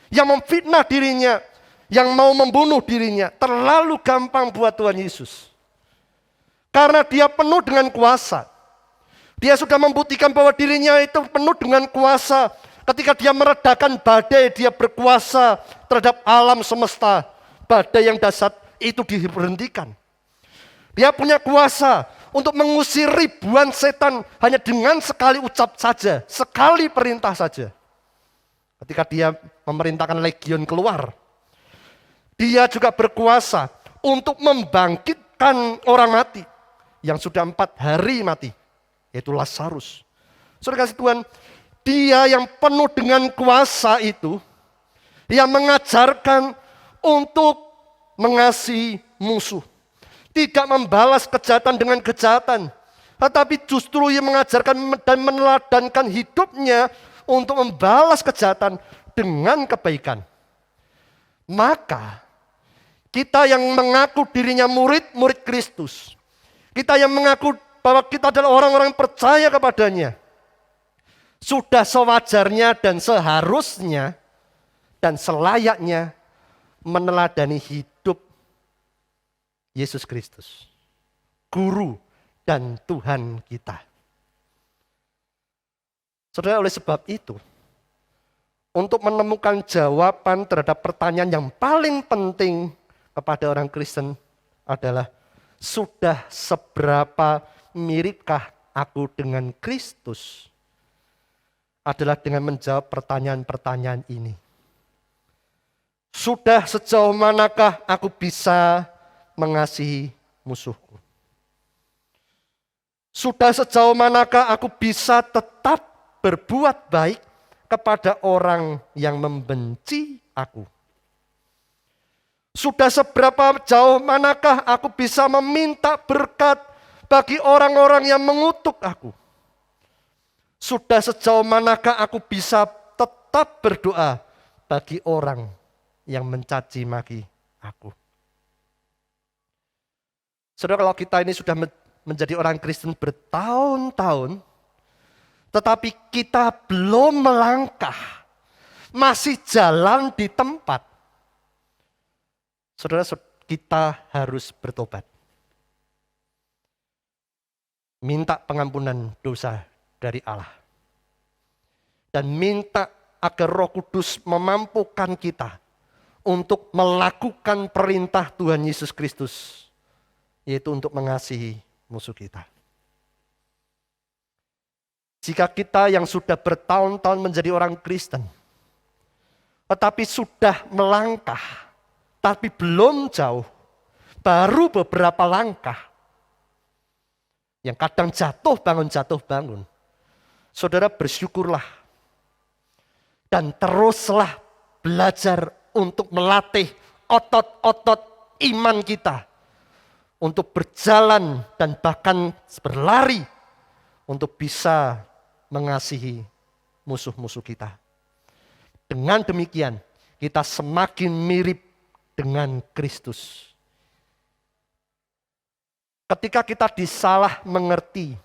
yang memfitnah dirinya, yang mau membunuh dirinya. Terlalu gampang buat Tuhan Yesus. Karena dia penuh dengan kuasa. Dia sudah membuktikan bahwa dirinya itu penuh dengan kuasa. Ketika dia meredakan badai, dia berkuasa terhadap alam semesta. Badai yang dahsyat itu diberhentikan. Dia punya kuasa untuk mengusir ribuan setan hanya dengan sekali ucap saja, sekali perintah saja. Ketika dia memerintahkan legion keluar, dia juga berkuasa untuk membangkitkan orang mati yang sudah 4 hari mati, yaitu Lazarus. Saudara kasih Tuhan, dia yang penuh dengan kuasa itu, yang mengajarkan untuk mengasihi musuh. Tidak membalas kejahatan dengan kejahatan. Tetapi justru ia mengajarkan dan meneladankan hidupnya untuk membalas kejahatan dengan kebaikan. Maka kita yang mengaku dirinya murid-murid Kristus, kita yang mengaku bahwa kita adalah orang-orang yang percaya kepadanya, sudah sewajarnya dan seharusnya dan selayaknya meneladani hidup Yesus Kristus, Guru dan Tuhan kita. Saudara, oleh sebab itu, untuk menemukan jawaban terhadap pertanyaan yang paling penting kepada orang Kristen adalah, sudah seberapa miripkah aku dengan Kristus? Adalah dengan menjawab pertanyaan-pertanyaan ini. Sudah sejauh manakah aku bisa mengasihi musuhku? Sudah sejauh manakah aku bisa tetap berbuat baik kepada orang yang membenci aku? Sudah seberapa jauh manakah aku bisa meminta berkat bagi orang-orang yang mengutuk aku? Sudah sejauh manakah aku bisa tetap berdoa bagi orang yang mencaci maki aku? Saudara, kalau kita ini sudah menjadi orang Kristen bertahun-tahun, tetapi kita belum melangkah, masih jalan di tempat, saudara, kita harus bertobat. Minta pengampunan dosa dari Allah. Dan minta agar Roh Kudus memampukan kita untuk melakukan perintah Tuhan Yesus Kristus, yaitu untuk mengasihi musuh kita. Jika kita yang sudah bertahun-tahun menjadi orang Kristen, tetapi sudah melangkah, tapi belum jauh, baru beberapa langkah, yang kadang jatuh bangun, saudara bersyukurlah, dan teruslah belajar untuk melatih otot-otot iman kita, untuk berjalan dan bahkan berlari untuk bisa mengasihi musuh-musuh kita. Dengan demikian kita semakin mirip dengan Kristus. ketika kita disalah mengerti,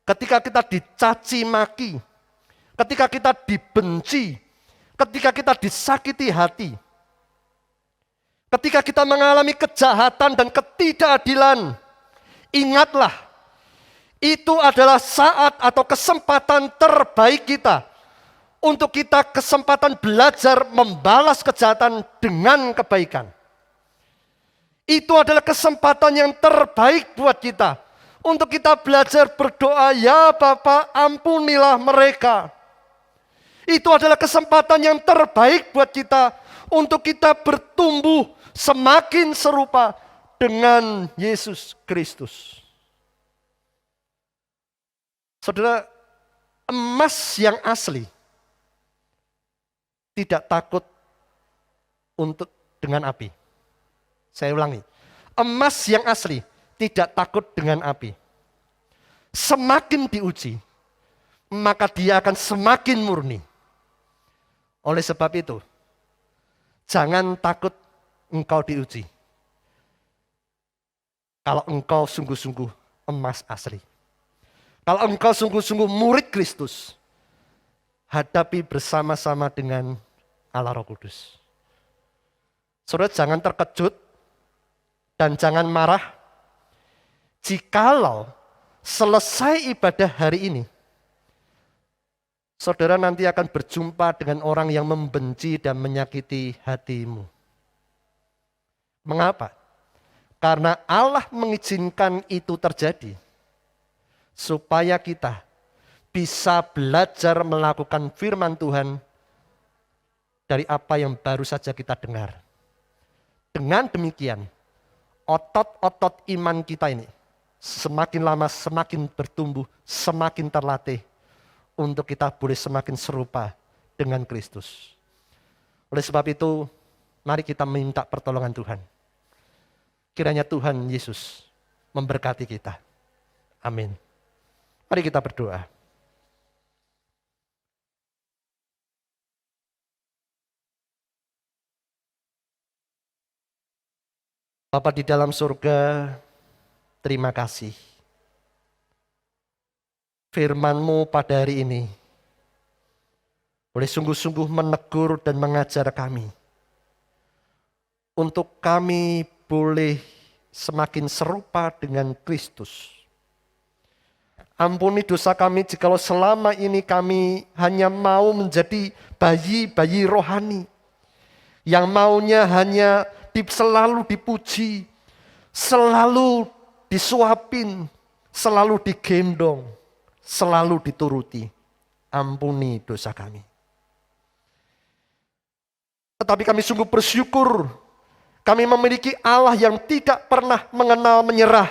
ketika kita dicaci maki, ketika kita dibenci, ketika kita disakiti hati, ketika kita mengalami kejahatan dan ketidakadilan, ingatlah, itu adalah saat atau kesempatan terbaik kita untuk kita kesempatan belajar membalas kejahatan dengan kebaikan. Itu adalah kesempatan yang terbaik buat kita. Untuk kita belajar berdoa, ya Bapa ampunilah mereka. Itu adalah kesempatan yang terbaik buat kita. Untuk kita bertumbuh semakin serupa dengan Yesus Kristus. Saudara, emas yang asli tidak takut dengan api. Saya ulangi, emas yang asli tidak takut dengan api. Semakin diuji, maka dia akan semakin murni. Oleh sebab itu, jangan takut engkau diuji. Kalau engkau sungguh-sungguh emas asli. Kalau engkau sungguh-sungguh murid Kristus, hadapi bersama-sama dengan Allah Roh Kudus. Saudara, jangan terkejut dan jangan marah jikalau selesai ibadah hari ini, saudara nanti akan berjumpa dengan orang yang membenci dan menyakiti hatimu. Mengapa? Karena Allah mengizinkan itu terjadi supaya kita bisa belajar melakukan firman Tuhan dari apa yang baru saja kita dengar. Dengan demikian, otot-otot iman kita ini semakin lama semakin bertumbuh, semakin terlatih untuk kita boleh semakin serupa dengan Kristus. Oleh sebab itu, mari kita minta pertolongan Tuhan. Kiranya Tuhan Yesus memberkati kita. Amin. Mari kita berdoa. Bapa di dalam surga, terima kasih. Firman-Mu pada hari ini boleh sungguh-sungguh menegur dan mengajar kami. Untuk kami boleh semakin serupa dengan Kristus. Ampuni dosa kami jikalau selama ini kami hanya mau menjadi bayi-bayi rohani. Yang maunya hanya selalu dipuji, selalu disuapin, selalu digendong, selalu dituruti. Ampuni dosa kami. Tetapi kami sungguh bersyukur, kami memiliki Allah yang tidak pernah mengenal menyerah,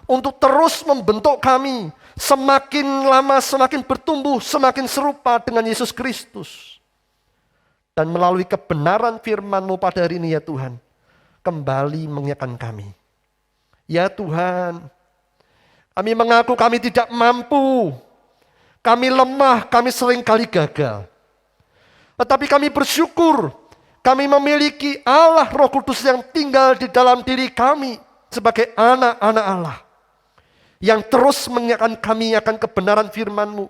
untuk terus membentuk kami, semakin lama semakin bertumbuh, semakin serupa dengan Yesus Kristus. Dan melalui kebenaran firman-Mu pada hari ini ya Tuhan, kembali mengingatkan kami. Ya Tuhan, kami mengaku kami tidak mampu, kami lemah, kami seringkali gagal. Tetapi kami bersyukur, kami memiliki Allah Roh Kudus yang tinggal di dalam diri kami sebagai anak-anak Allah. Yang terus mengingatkan kami akan kebenaran firman-Mu.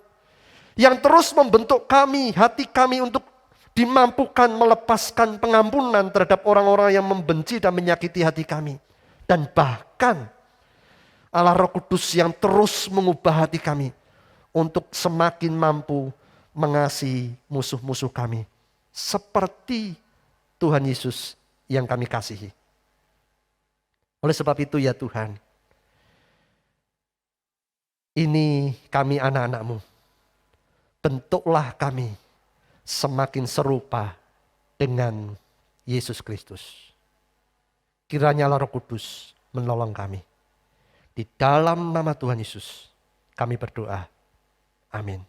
Yang terus membentuk kami, hati kami untuk dimampukan melepaskan pengampunan terhadap orang-orang yang membenci dan menyakiti hati kami. Dan bahkan Allah Roh Kudus yang terus mengubah hati kami untuk semakin mampu mengasihi musuh-musuh kami. Seperti Tuhan Yesus yang kami kasihi. Oleh sebab itu ya Tuhan, ini kami anak-anak-Mu. Bentuklah kami semakin serupa dengan Yesus Kristus. Kiranya Roh Kudus menolong kami. Di dalam nama Tuhan Yesus kami berdoa. Amin.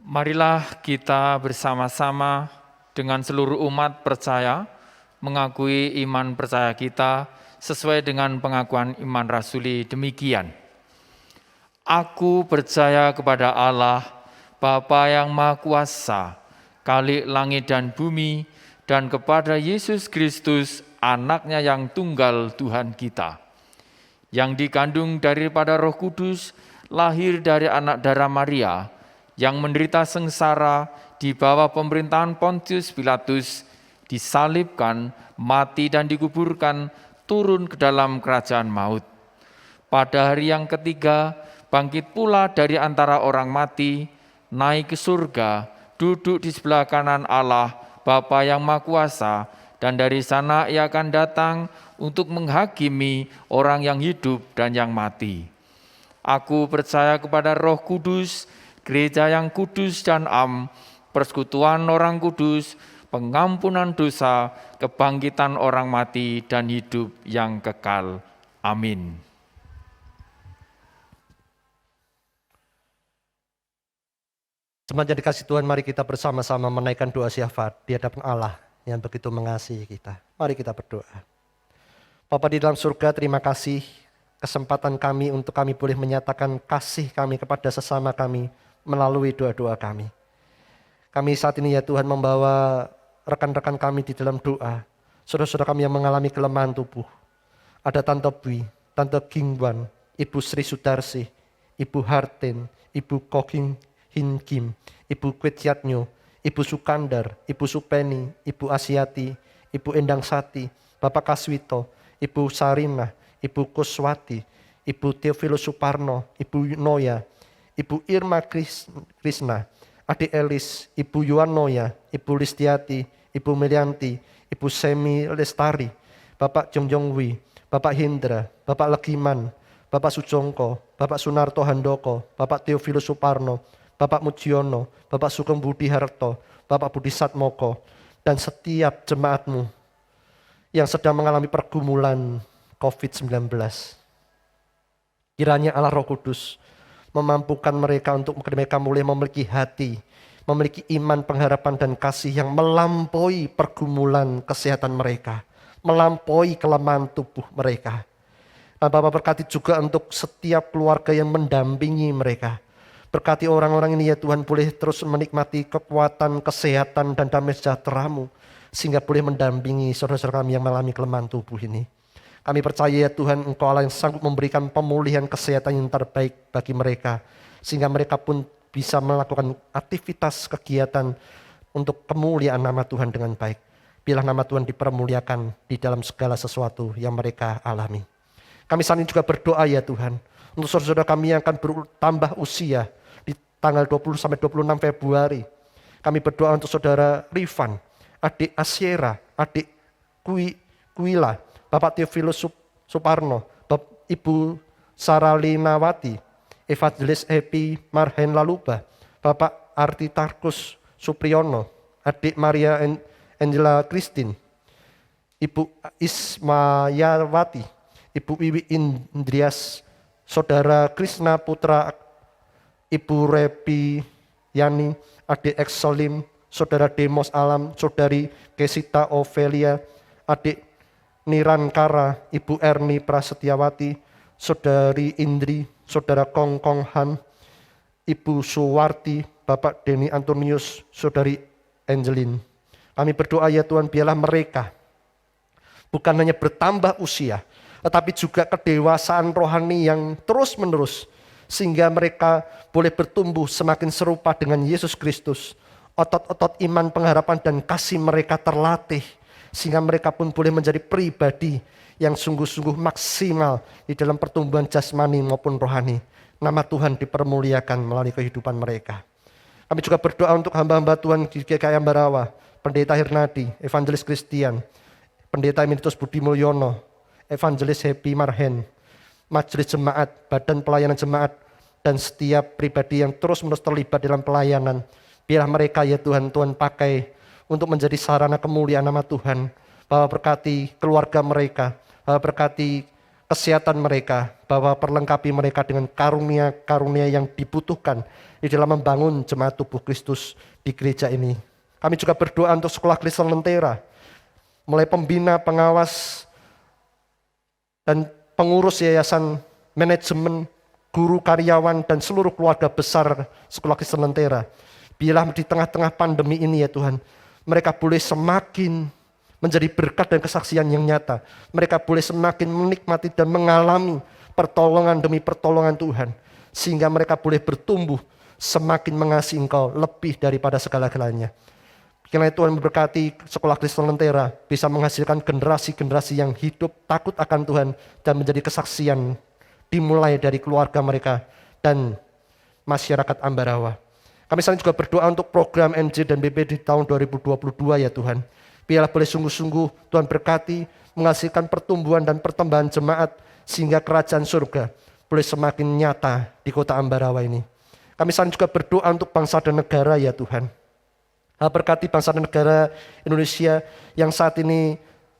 Marilah kita bersama-sama dengan seluruh umat percaya mengakui iman percaya kita sesuai dengan pengakuan iman rasuli demikian. Aku percaya kepada Allah, Bapa yang Maha Kuasa, Khalik langit dan bumi, dan kepada Yesus Kristus, anaknya yang tunggal Tuhan kita, yang dikandung daripada Roh Kudus, lahir dari anak darah Maria, yang menderita sengsara di bawah pemerintahan Pontius Pilatus, disalibkan, mati dan dikuburkan, turun ke dalam kerajaan maut. Pada hari yang ketiga, bangkit pula dari antara orang mati, naik ke surga, duduk di sebelah kanan Allah, Bapa yang Maha Kuasa, dan dari sana ia akan datang untuk menghakimi orang yang hidup dan yang mati. Aku percaya kepada Roh Kudus, gereja yang kudus dan am, persekutuan orang kudus, pengampunan dosa, kebangkitan orang mati, dan hidup yang kekal. Amin. Jemaat yang dikasihi Tuhan, mari kita bersama-sama menaikkan doa syafaat di hadapan Allah yang begitu mengasihi kita. Mari kita berdoa. Bapa di dalam surga, terima kasih kesempatan kami untuk kami boleh menyatakan kasih kami kepada sesama kami melalui doa-doa kami. Kami saat ini ya Tuhan membawa rekan-rekan kami di dalam doa, saudara-saudara kami yang mengalami kelemahan tubuh. Ada Tante Bui, Tante Gingwan, Ibu Sri Sudarsi, Ibu Hartin, Ibu Koking Hin Kim, Ibu Kwetiatnyo, Ibu Sukandar, Ibu Supeni, Ibu Asiati, Ibu Endang Sati, Bapak Kaswito, Ibu Sarina, Ibu Kuswati, Ibu Teofilus Suparno, Ibu Noya, Ibu Irma Krisna, Adik Elis, Ibu Yuan Noya, Ibu Listiati, Ibu Melianti, Ibu Semi Lestari, Bapak Jongjongwi, Bapak Hindra, Bapak Legiman, Bapak Sujongko, Bapak Sunarto Handoko, Bapak Teofilus Suparno, Bapak Mujiono, Bapak Sugeng Budi Harto, Bapak Budi Satmoko, dan setiap jemaatmu yang sedang mengalami pergumulan COVID-19. Kiranya Allah Roh Kudus memampukan mereka untuk mereka mulai memiliki hati, memiliki iman, pengharapan, dan kasih yang melampaui pergumulan kesehatan mereka, melampaui kelemahan tubuh mereka. Dan Bapak berkati juga untuk setiap keluarga yang mendampingi mereka. Berkati orang-orang ini ya Tuhan, boleh terus menikmati kekuatan, kesehatan, dan damai sejahtera-Mu, sehingga boleh mendampingi saudara-saudara kami yang mengalami kelemahan tubuh ini. Kami percaya ya Tuhan, Engkau Allah yang sanggup memberikan pemulihan kesehatan yang terbaik bagi mereka, sehingga mereka pun bisa melakukan aktivitas kegiatan untuk kemuliaan nama Tuhan dengan baik. Biarlah nama Tuhan dipermuliakan di dalam segala sesuatu yang mereka alami. Kami saat ini juga berdoa ya Tuhan, untuk saudara-saudara kami yang akan bertambah usia di tanggal 20 sampai 26 Februari. Kami berdoa untuk saudara Rifan, adik Asyera, adik Kuila, Bapak Teofilus Suparno, Ibu Saralinawati, Evangelis Happy Marhen Laluba, Bapak Arti Tarkus Supriyono, adik Maria Angela Christine, Ibu Ismayawati, Ibu Wiwi Indrias, Saudara Krishna Putra, Ibu Repi Yani, adik Exolim, Saudara Demos Alam, Saudari Kesita Ovelia, adik Nirankara, Ibu Erni Prasetyawati, Saudari Indri, Saudara Kongkong Han, Ibu Suwarti, Bapak Denny Antonius, Saudari Angelin. Kami berdoa ya Tuhan, biarlah mereka bukan hanya bertambah usia, tetapi juga kedewasaan rohani yang terus-menerus, sehingga mereka boleh bertumbuh semakin serupa dengan Yesus Kristus. Otot-otot iman, pengharapan, dan kasih mereka terlatih, sehingga mereka pun boleh menjadi pribadi yang sungguh-sungguh maksimal di dalam pertumbuhan jasmani maupun rohani. Nama Tuhan dipermuliakan melalui kehidupan mereka. Kami juga berdoa untuk hamba-hamba Tuhan di GKI Ambarawa, Pendeta Hirnadi, Evangelis Christian, Pendeta Emeritus Budi Mulyono, Evangelis Happy Marhen, Majelis Jemaat, Badan Pelayanan Jemaat, dan setiap pribadi yang terus-menerus terlibat dalam pelayanan. Biarlah mereka ya Tuhan, Tuhan pakai untuk menjadi sarana kemuliaan nama Tuhan. Bapak berkati keluarga mereka, Bapak berkati kesehatan mereka, Bapak perlengkapi mereka dengan karunia-karunia yang dibutuhkan di dalam membangun jemaat tubuh Kristus di gereja ini. Kami juga berdoa untuk sekolah Kristen Lentera, mulai pembina, pengawas, dan pengurus yayasan, manajemen, guru, karyawan, dan seluruh keluarga besar Sekolah Kristen Lentera. Biarlah di tengah-tengah pandemi ini ya Tuhan, mereka boleh semakin menjadi berkat dan kesaksian yang nyata. Mereka boleh semakin menikmati dan mengalami pertolongan demi pertolongan Tuhan. Sehingga mereka boleh bertumbuh semakin mengasihi Engkau lebih daripada segala-galanya. Kiranya Tuhan memberkati Sekolah Kristen Lentera bisa menghasilkan generasi-generasi yang hidup takut akan Tuhan dan menjadi kesaksian dimulai dari keluarga mereka dan masyarakat Ambarawa. Kami saling juga berdoa untuk program NJ dan BB di tahun 2022 ya Tuhan. Biarlah boleh sungguh-sungguh Tuhan berkati menghasilkan pertumbuhan dan pertambahan jemaat sehingga kerajaan surga boleh semakin nyata di kota Ambarawa ini. Kami saling juga berdoa untuk bangsa dan negara ya Tuhan. Berkati bangsa dan negara Indonesia yang saat ini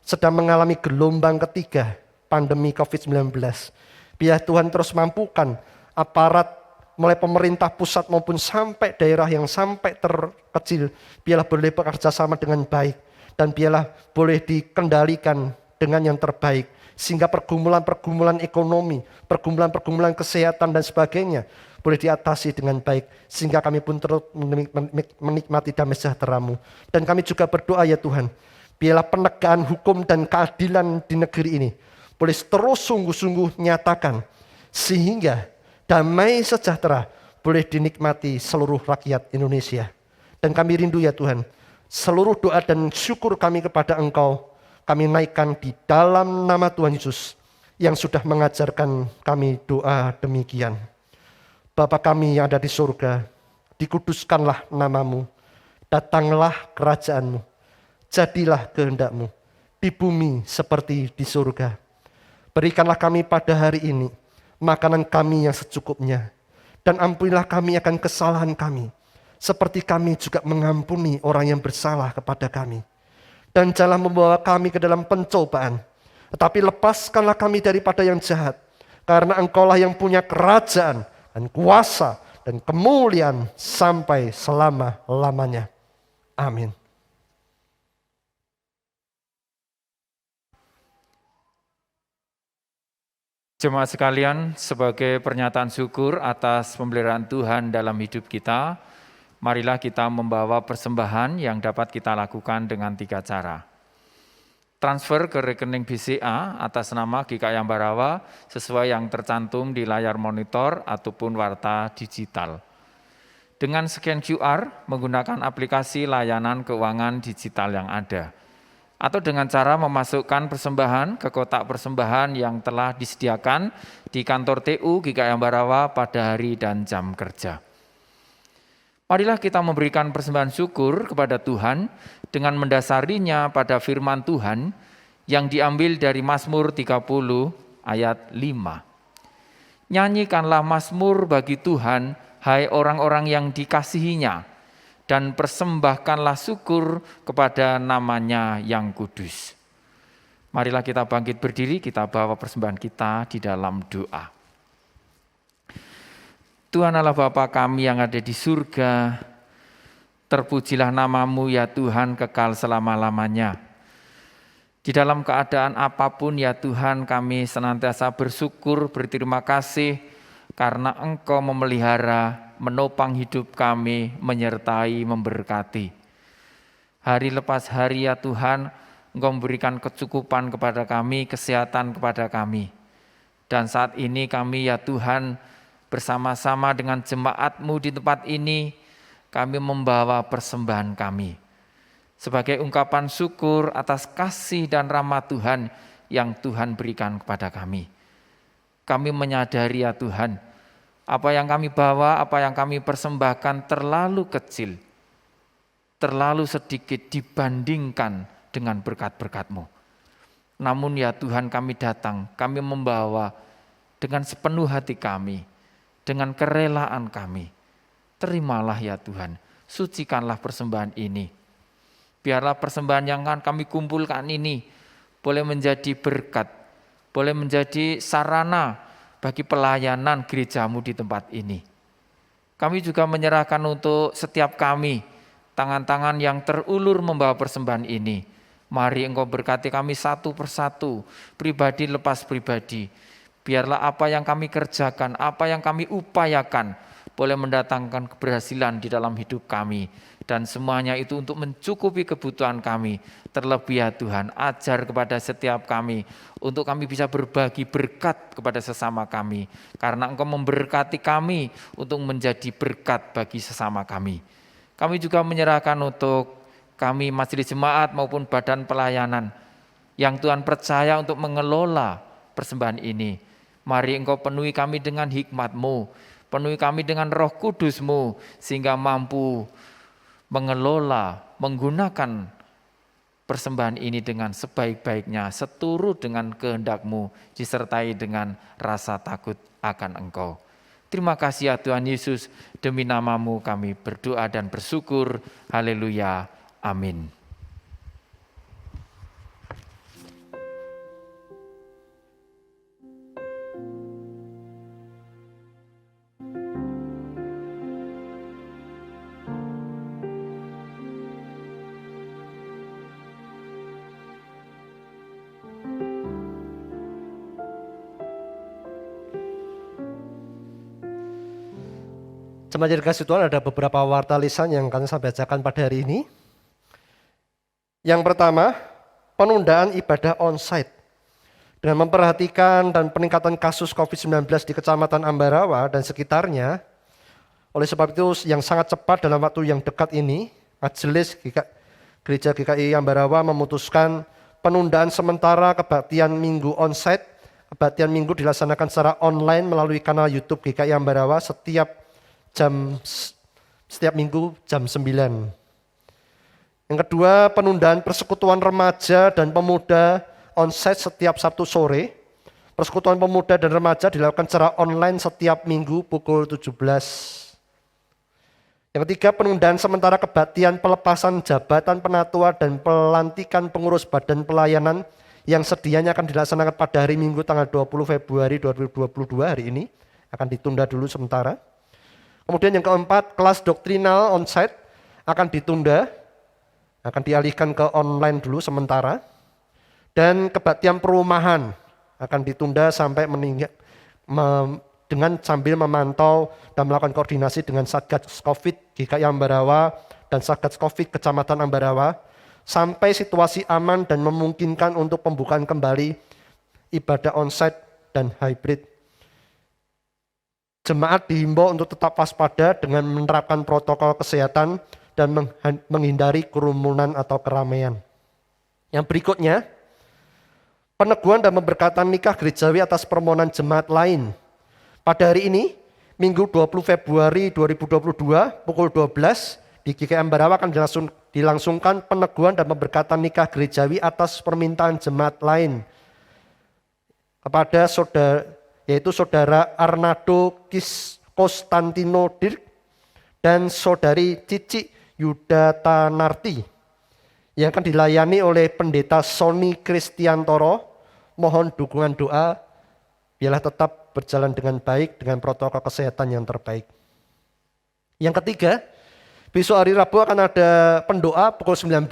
sedang mengalami gelombang ketiga pandemi COVID-19. Biar Tuhan terus mampukan aparat mulai pemerintah pusat maupun sampai daerah yang sampai terkecil. Biarlah boleh bekerja sama dengan baik dan biarlah boleh dikendalikan dengan yang terbaik. Sehingga pergumulan-pergumulan ekonomi, pergumulan-pergumulan kesehatan dan sebagainya boleh diatasi dengan baik. Sehingga kami pun terus menikmati damai sejahtera-Mu. Dan kami juga berdoa ya Tuhan, biarlah penegakan hukum dan keadilan di negeri ini boleh terus sungguh-sungguh nyatakan. Sehingga damai sejahtera boleh dinikmati seluruh rakyat Indonesia. Dan kami rindu ya Tuhan, seluruh doa dan syukur kami kepada Engkau, kami naikkan di dalam nama Tuhan Yesus yang sudah mengajarkan kami doa demikian. Bapa kami yang ada di surga, dikuduskanlah nama-Mu, datanglah kerajaan-Mu, jadilah kehendak-Mu di bumi seperti di surga. Berikanlah kami pada hari ini makanan kami yang secukupnya, dan ampunilah kami akan kesalahan kami, seperti kami juga mengampuni orang yang bersalah kepada kami. Dan janganlah membawa kami ke dalam pencobaan, tetapi lepaskanlah kami daripada yang jahat, karena Engkaulah yang punya kerajaan dan kuasa dan kemuliaan sampai selama-lamanya. Amin. Jemaat sekalian, sebagai pernyataan syukur atas pemeliharaan Tuhan dalam hidup kita, marilah kita membawa persembahan yang dapat kita lakukan dengan 3 cara. Transfer ke rekening BCA atas nama GKI Ambarawa sesuai yang tercantum di layar monitor ataupun warta digital. Dengan scan QR menggunakan aplikasi layanan keuangan digital yang ada. Atau dengan cara memasukkan persembahan ke kotak persembahan yang telah disediakan di kantor TU GKI Ambarawa pada hari dan jam kerja. Marilah kita memberikan persembahan syukur kepada Tuhan dengan mendasarinya pada firman Tuhan yang diambil dari Mazmur 30 ayat 5. Nyanyikanlah mazmur bagi Tuhan, hai orang-orang yang dikasihinya, dan persembahkanlah syukur kepada namanya yang kudus. Marilah kita bangkit berdiri, kita bawa persembahan kita di dalam doa. Tuhan Allah Bapa kami yang ada di surga, terpujilah nama-Mu ya Tuhan kekal selama-lamanya. Di dalam keadaan apapun ya Tuhan kami senantiasa bersyukur, berterima kasih karena Engkau memelihara, menopang hidup kami, menyertai, memberkati. Hari lepas hari ya Tuhan, Engkau memberikan kecukupan kepada kami, kesehatan kepada kami. Dan saat ini kami ya Tuhan, bersama-sama dengan jemaat-Mu di tempat ini, kami membawa persembahan kami. Sebagai ungkapan syukur atas kasih dan rahmat Tuhan yang Tuhan berikan kepada kami. Kami menyadari ya Tuhan, apa yang kami bawa, apa yang kami persembahkan terlalu kecil, terlalu sedikit dibandingkan dengan berkat-berkat-Mu. Namun ya Tuhan kami datang, kami membawa dengan sepenuh hati kami, dengan kerelaan kami. Terimalah ya Tuhan, sucikanlah persembahan ini. Biarlah persembahan yang akan kami kumpulkan ini boleh menjadi berkat, boleh menjadi sarana bagi pelayanan gereja-Mu di tempat ini. Kami juga menyerahkan untuk setiap kami, tangan-tangan yang terulur membawa persembahan ini. Mari Engkau berkati kami satu persatu, pribadi lepas pribadi. Biarlah apa yang kami kerjakan, apa yang kami upayakan, boleh mendatangkan keberhasilan di dalam hidup kami. Dan semuanya itu untuk mencukupi kebutuhan kami. Terlebih ya Tuhan, ajar kepada setiap kami, untuk kami bisa berbagi berkat kepada sesama kami. Karena Engkau memberkati kami untuk menjadi berkat bagi sesama kami. Kami juga menyerahkan untuk kami majelis jemaat maupun badan pelayanan, yang Tuhan percaya untuk mengelola persembahan ini. Mari Engkau penuhi kami dengan hikmat-Mu, penuhi kami dengan Roh Kudus-Mu, sehingga mampu mengelola, menggunakan persembahan ini dengan sebaik-baiknya, seturut dengan kehendak-Mu, disertai dengan rasa takut akan Engkau. Terima kasih ya Tuhan Yesus, demi nama-Mu kami berdoa dan bersyukur. Haleluya. Amin. Jemaat yang dikasihi Tuhan, ada beberapa warta lisan yang akan saya bacakan pada hari ini. Yang pertama, penundaan ibadah onsite. Dengan memperhatikan dan peningkatan kasus COVID-19 di Kecamatan Ambarawa dan sekitarnya, oleh sebab itu yang sangat cepat dalam waktu yang dekat ini, Majelis Gereja GKI Ambarawa memutuskan penundaan sementara kebaktian minggu onsite. Kebaktian minggu dilaksanakan secara online melalui kanal YouTube GKI Ambarawa setiap minggu jam 9. Yang kedua, penundaan persekutuan remaja dan pemuda onsite setiap Sabtu sore. Persekutuan pemuda dan remaja dilakukan secara online setiap minggu pukul 17. Yang ketiga, penundaan sementara kebaktian pelepasan jabatan penatua dan pelantikan pengurus badan pelayanan yang sedianya akan dilaksanakan pada hari Minggu tanggal 20 Februari 2022 hari ini akan ditunda dulu sementara. Kemudian yang keempat, kelas doktrinal onsite akan ditunda, akan dialihkan ke online dulu sementara. Dan kebaktian perumahan akan ditunda sampai dengan sambil memantau dan melakukan koordinasi dengan Satgas Covid GKI Ambarawa dan Satgas Covid Kecamatan Ambarawa sampai situasi aman dan memungkinkan untuk pembukaan kembali ibadah onsite dan hybrid. Jemaat dihimbau untuk tetap waspada dengan menerapkan protokol kesehatan dan menghindari kerumunan atau keramaian. Yang berikutnya, peneguhan dan pemberkatan nikah gerejawi atas permohonan jemaat lain. Pada hari ini, Minggu 20 Februari 2022 pukul 12 di GKI Ambarawa akan dilangsungkan peneguhan dan pemberkatan nikah gerejawi atas permintaan jemaat lain kepada Saudara Arnado Konstantino Dirk dan Saudari Cici Yudatanarti yang akan dilayani oleh Pendeta Sony Kristiantoro. Mohon dukungan doa biarlah tetap berjalan dengan baik dengan protokol kesehatan yang terbaik. Yang ketiga, besok hari Rabu akan ada pendoa pukul 19.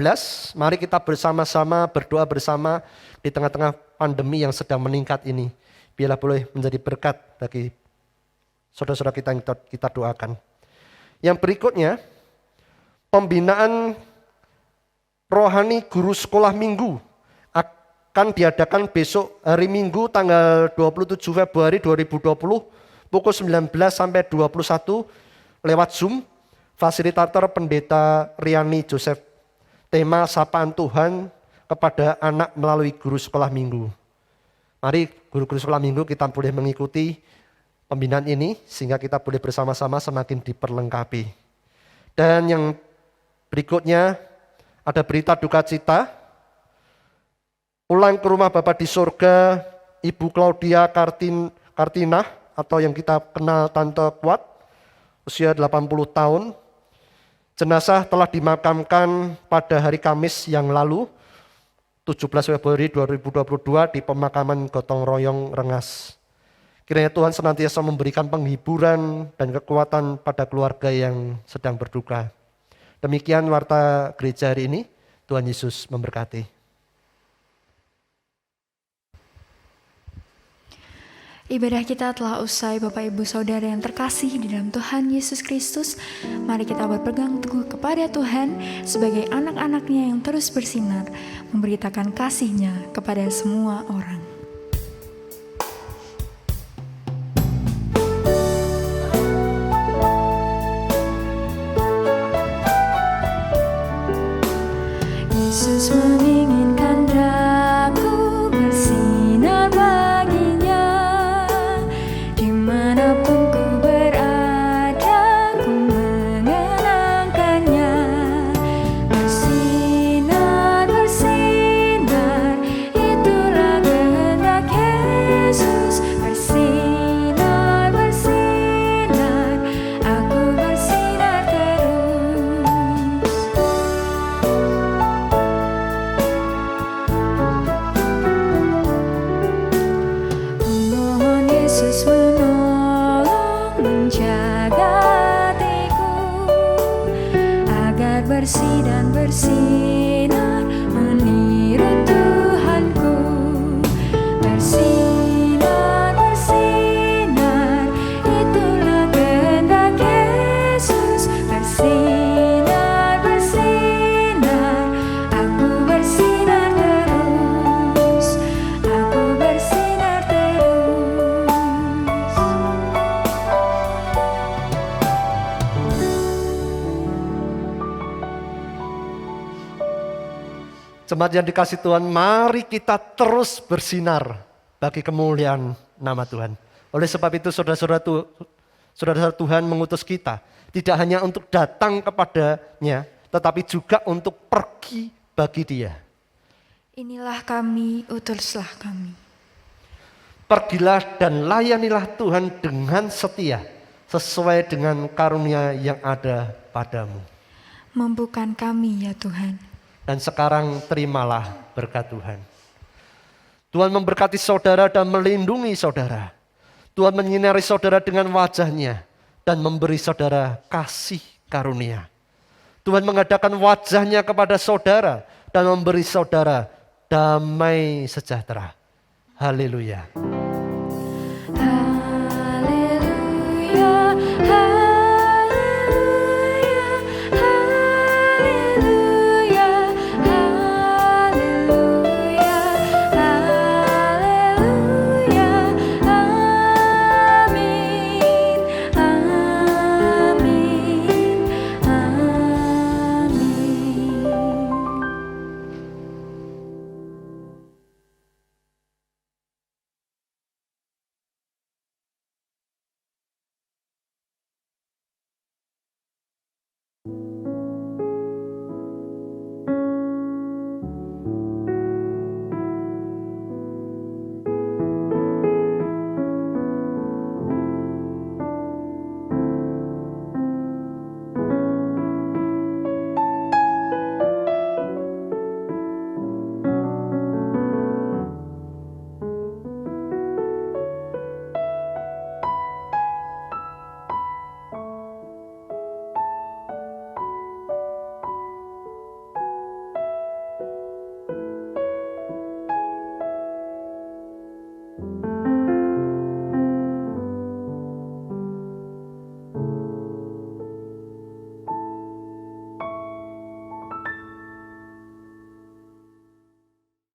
Mari kita bersama-sama berdoa bersama di tengah-tengah pandemi yang sedang meningkat ini. Biarlah boleh menjadi berkat bagi saudara-saudara kita yang kita doakan. Yang berikutnya, pembinaan rohani guru sekolah minggu akan diadakan besok hari Minggu tanggal 27 Februari 2020 pukul 19 sampai 21 lewat Zoom. Fasilitator Pendeta Riani Joseph. Tema sapaan Tuhan kepada anak melalui guru sekolah minggu. Mari guru-guru sekolah minggu kita boleh mengikuti pembinaan ini sehingga kita boleh bersama-sama semakin diperlengkapi. Dan yang berikutnya ada berita duka cita. Pulang ke rumah Bapa di surga, Ibu Claudia Kartinah atau yang kita kenal Tante Kuat, usia 80 tahun. Jenazah telah dimakamkan pada hari Kamis yang lalu, 17 Februari 2022 di pemakaman Gotong Royong Rengas. Kiranya Tuhan senantiasa memberikan penghiburan dan kekuatan pada keluarga yang sedang berduka. Demikian warta gereja hari ini. Tuhan Yesus memberkati. Ibadah kita telah usai, Bapak Ibu Saudara yang terkasih di dalam Tuhan Yesus Kristus. Mari kita berpegang teguh kepada Tuhan sebagai anak-anaknya yang terus bersinar, memberitakan kasih-Nya kepada semua orang. Yesus menginginkan daku bersinar baginya. Dimanapun ku berada, ku mengenangkannya. Bersinar, bersinar, itulah kehendak Yesus. Bersinar, bersinar, aku bersinar terus. Mohon Yesus menolong menjaga hatiku agar bersih dan bersinar meniru Tuhanku. Bersinar, bersinar, itulah kehendak Yesus. Bersinar, bersinar, aku bersinar terus. Aku bersinar terus. Jemaat yang dikasih Tuhan, mari kita terus bersinar bagi kemuliaan nama Tuhan. Oleh sebab itu saudara-saudara Tuhan mengutus kita tidak hanya untuk datang kepadanya, tetapi juga untuk pergi bagi Dia. Inilah kami, utuslah kami. Pergilah dan layanilah Tuhan dengan setia, sesuai dengan karunia yang ada padamu. Mampukan kami ya Tuhan. Dan sekarang terimalah berkat Tuhan. Tuhan memberkati saudara dan melindungi saudara. Tuhan menyinari saudara dengan wajah-Nya dan memberi saudara kasih karunia. Tuhan mengadakan wajah-Nya kepada saudara dan memberi saudara damai sejahtera. Haleluya.